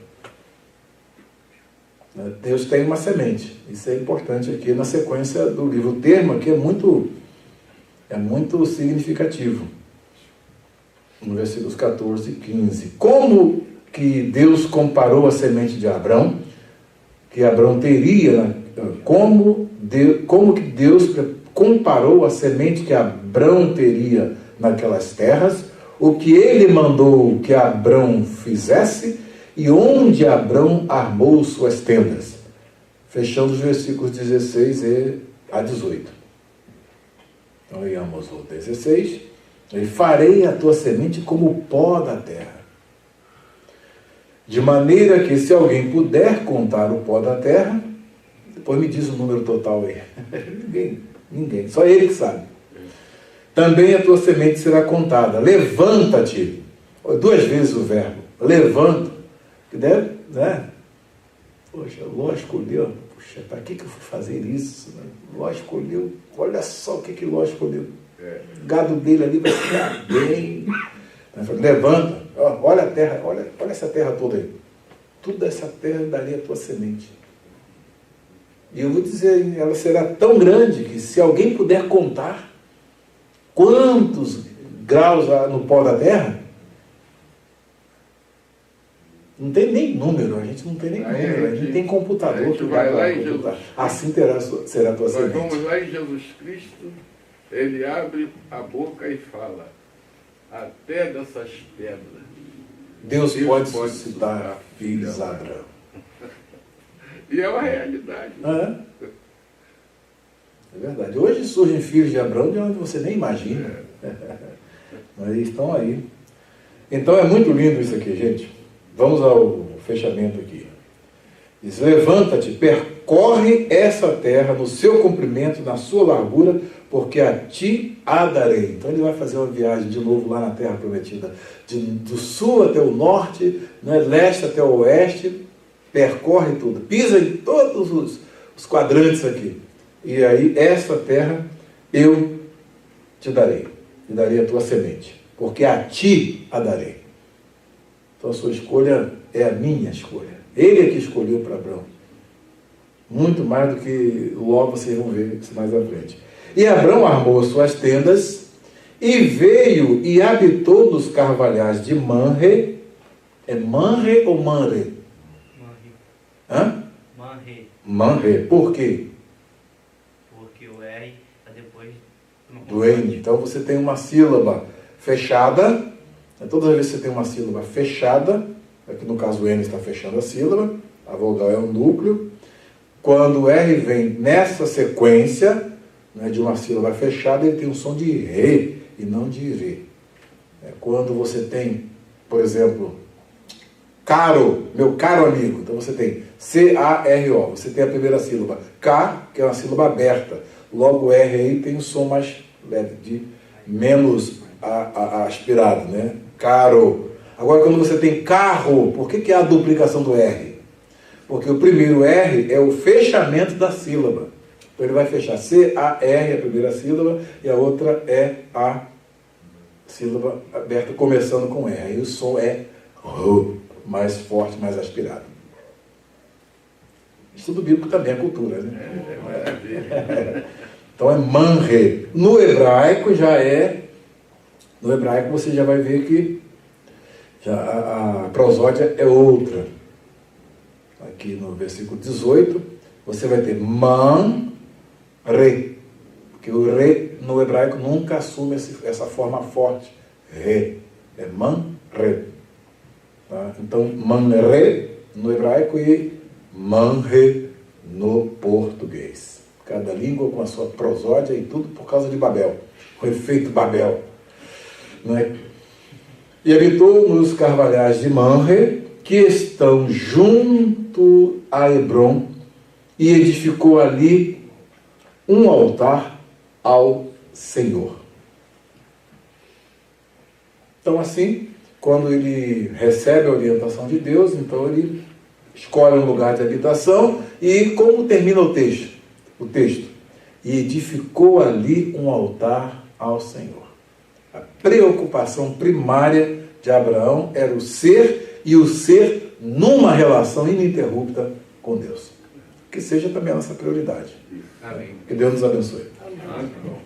Deus tem uma semente. Isso é importante aqui na sequência do livro. O termo aqui é muito significativo. No versículos 14 e 15. Como que Deus comparou a semente de Abrão, que Abrão teria, como que Deus comparou a semente que Abrão teria naquelas terras, o que ele mandou que Abrão fizesse, e onde Abrão armou suas tendas. Fechando os versículos 16 e a 18. Então, em Amos 16, e farei a tua semente como o pó da terra. De maneira que, se alguém puder contar o pó da terra, depois me diz o número total aí. Ninguém, só ele que sabe. Também a tua semente será contada. Levanta-te. 2 vezes o verbo. Levanta. Que deve, né? Poxa, Ló escolheu. Puxa, para que eu fui fazer isso? Né? Ló escolheu. Olha só o que Ló escolheu. O gado dele ali vai ficar bem. Levanta. Olha a terra, olha essa terra toda aí. Tudo essa terra daria a tua semente. E eu vou dizer, ela será tão grande que se alguém puder contar quantos graus há no pó da terra, não tem nem número, a gente não tem nem número, a gente tem computador que vai lá e computar. Assim será a tua semente. Nós vamos lá em Jesus Cristo, ele abre a boca e fala, até dessas pedras. Deus pode suscitar filhos a Abraão. E é uma realidade. É verdade. Hoje surgem filhos de Abraão de onde você nem imagina. Mas estão aí. Então é muito lindo isso aqui, gente. Vamos ao fechamento aqui. Diz, levanta-te, percorre essa terra no seu comprimento, na sua largura, porque a ti a darei. Então ele vai fazer uma viagem de novo lá na terra prometida, do sul até o norte, né, leste até o oeste, percorre tudo, pisa em todos os quadrantes aqui. E aí essa terra eu te darei a tua semente, porque a ti a darei. Então a sua escolha é a minha escolha. Ele é que escolheu para Abraão. Muito mais do que logo vocês vão ver isso mais à frente. E Abraão armou suas tendas e veio e habitou nos carvalhais de Manre. É Manre ou Manre? Hã? Manre. Manre. Por quê? Porque o R está depois do N. Então você tem uma sílaba fechada. Todas as vezes que você tem uma sílaba fechada, aqui no caso o N está fechando a sílaba, a vogal é um núcleo. Quando o R vem nessa sequência, né, de uma sílaba fechada, ele tem um som de re e não de re. Quando você tem, por exemplo, caro, meu caro amigo, então você tem C-A-R-O, você tem a primeira sílaba K, que é uma sílaba aberta, logo o R aí tem um som mais leve, de menos aspirado, né? Caro. Agora quando você tem carro, por que há a duplicação do R? Porque o primeiro R é o fechamento da sílaba. Então ele vai fechar C-A-R, a primeira sílaba, e a outra é a sílaba aberta começando com R. E o som é R, mais forte, mais aspirado. Estudo bíblico também é cultura, né? Então é manre. No hebraico no hebraico você já vai ver que a prosódia é outra. Aqui no versículo 18, você vai ter man, re. Porque o re no hebraico nunca assume essa forma forte. Re. É man, re. Tá? Então, man, re no hebraico e man, re no português. Cada língua com a sua prosódia e tudo por causa de Babel. O efeito Babel. Não é? E habitou nos carvalhais de Manre, que estão junto a Hebrom, e edificou ali um altar ao Senhor. Então assim, quando ele recebe a orientação de Deus, então ele escolhe um lugar de habitação, e como termina o texto? E edificou ali um altar ao Senhor. A preocupação primária de Abraão era o ser, e o ser numa relação ininterrupta com Deus. Que seja também a nossa prioridade. Amém. Que Deus nos abençoe. Amém.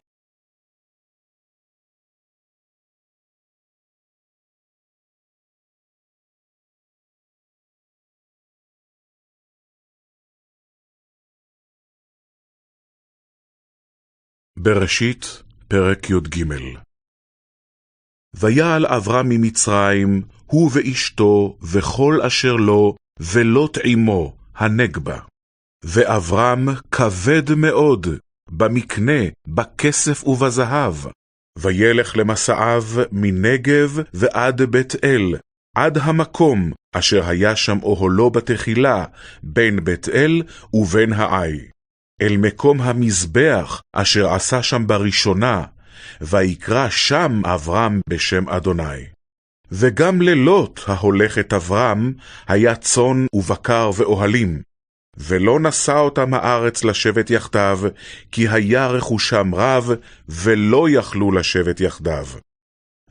בראשית, פרק י"ג. ויעל אברהם ממצרים, הוא ואשתו, וכל אשר לו, ולוט עמו, הנגבה. ואברהם כבד מאוד, במקנה, בכסף ובזהב. וילך למסעיו מנגב ועד בית אל, עד המקום אשר היה שם אוהלו בתחילה, בין בית אל ובין העי. אל מקום המזבח אשר עשה שם בראשונה, ויקרא שם אברהם בשם אדוני. וגם ללוט ההולכת אברהם היה צאן ובקר ואוהלים, ולא נשא אותם הארץ לשבת יחדיו, כי היה רכושם רב, ולא יכלו לשבת יחדיו.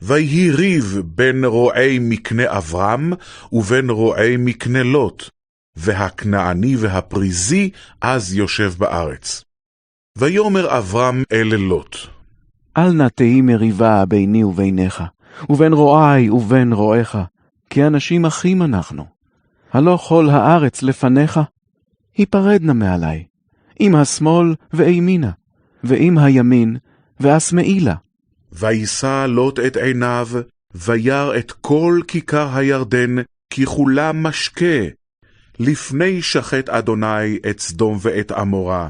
ויהי ריב בין רועי מקנה אברהם ובין רועי מקנה לוט, והכנעני והפריזי אז יושב בארץ. ויאמר אברהם אל לוט, אל נא תהי מריבה ביני וביניך, ובין רועי ובין רועיך, כי אנשים אחים אנחנו. הלא כל הארץ לפניך, היפרד נא מעלי, עם השמאל ואימינה, ועם הימין ואשמאילה. וישא לוט את עיניו, וירא את כל כיכר הירדן, כי כולם משקה, לפני שחט אדוני את סדום ואת עמורה,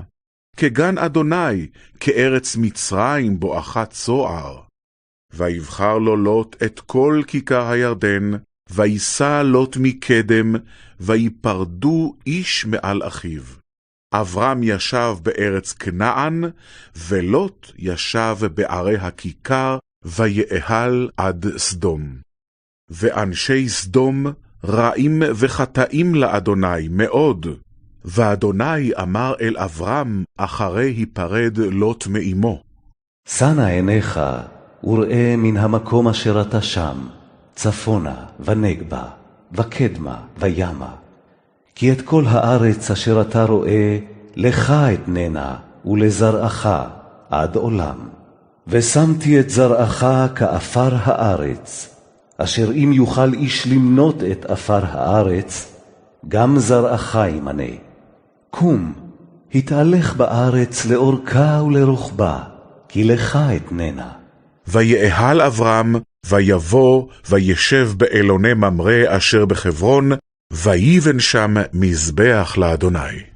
כגן אדוני, כארץ מצרים בואכה צוער. ויבחר לו לוט את כל כיכר הירדן, ויסע לוט מקדם, ויפרדו איש מעל אחיו. אברהם ישב בארץ כנען, ולוט ישב בערי הכיכר, ויאהל עד סדום. ואנשי סדום רעים וחטאים לאדוני מאוד. ואדוני אמר אל אברהם אחרי היפרד לוט מאמו, שנה עיניך וראה מן המקום אשר אתה שם, צפונה ונגבה, וקדמה וימה. כי את כל הארץ אשר אתה רואה, לך אתננה ולזרעך עד עולם. ושמתי את זרעך כאפר הארץ, אשר אם יוכל איש למנות את אפר הארץ, גם זרעך ימנה. קום, התהלך בארץ לאורכה ולרוחבה, כי לך אתננה. ויאהל אברהם, ויבוא, וישב באלוני ממרא אשר בחברון, ויבן שם מזבח לאדוני.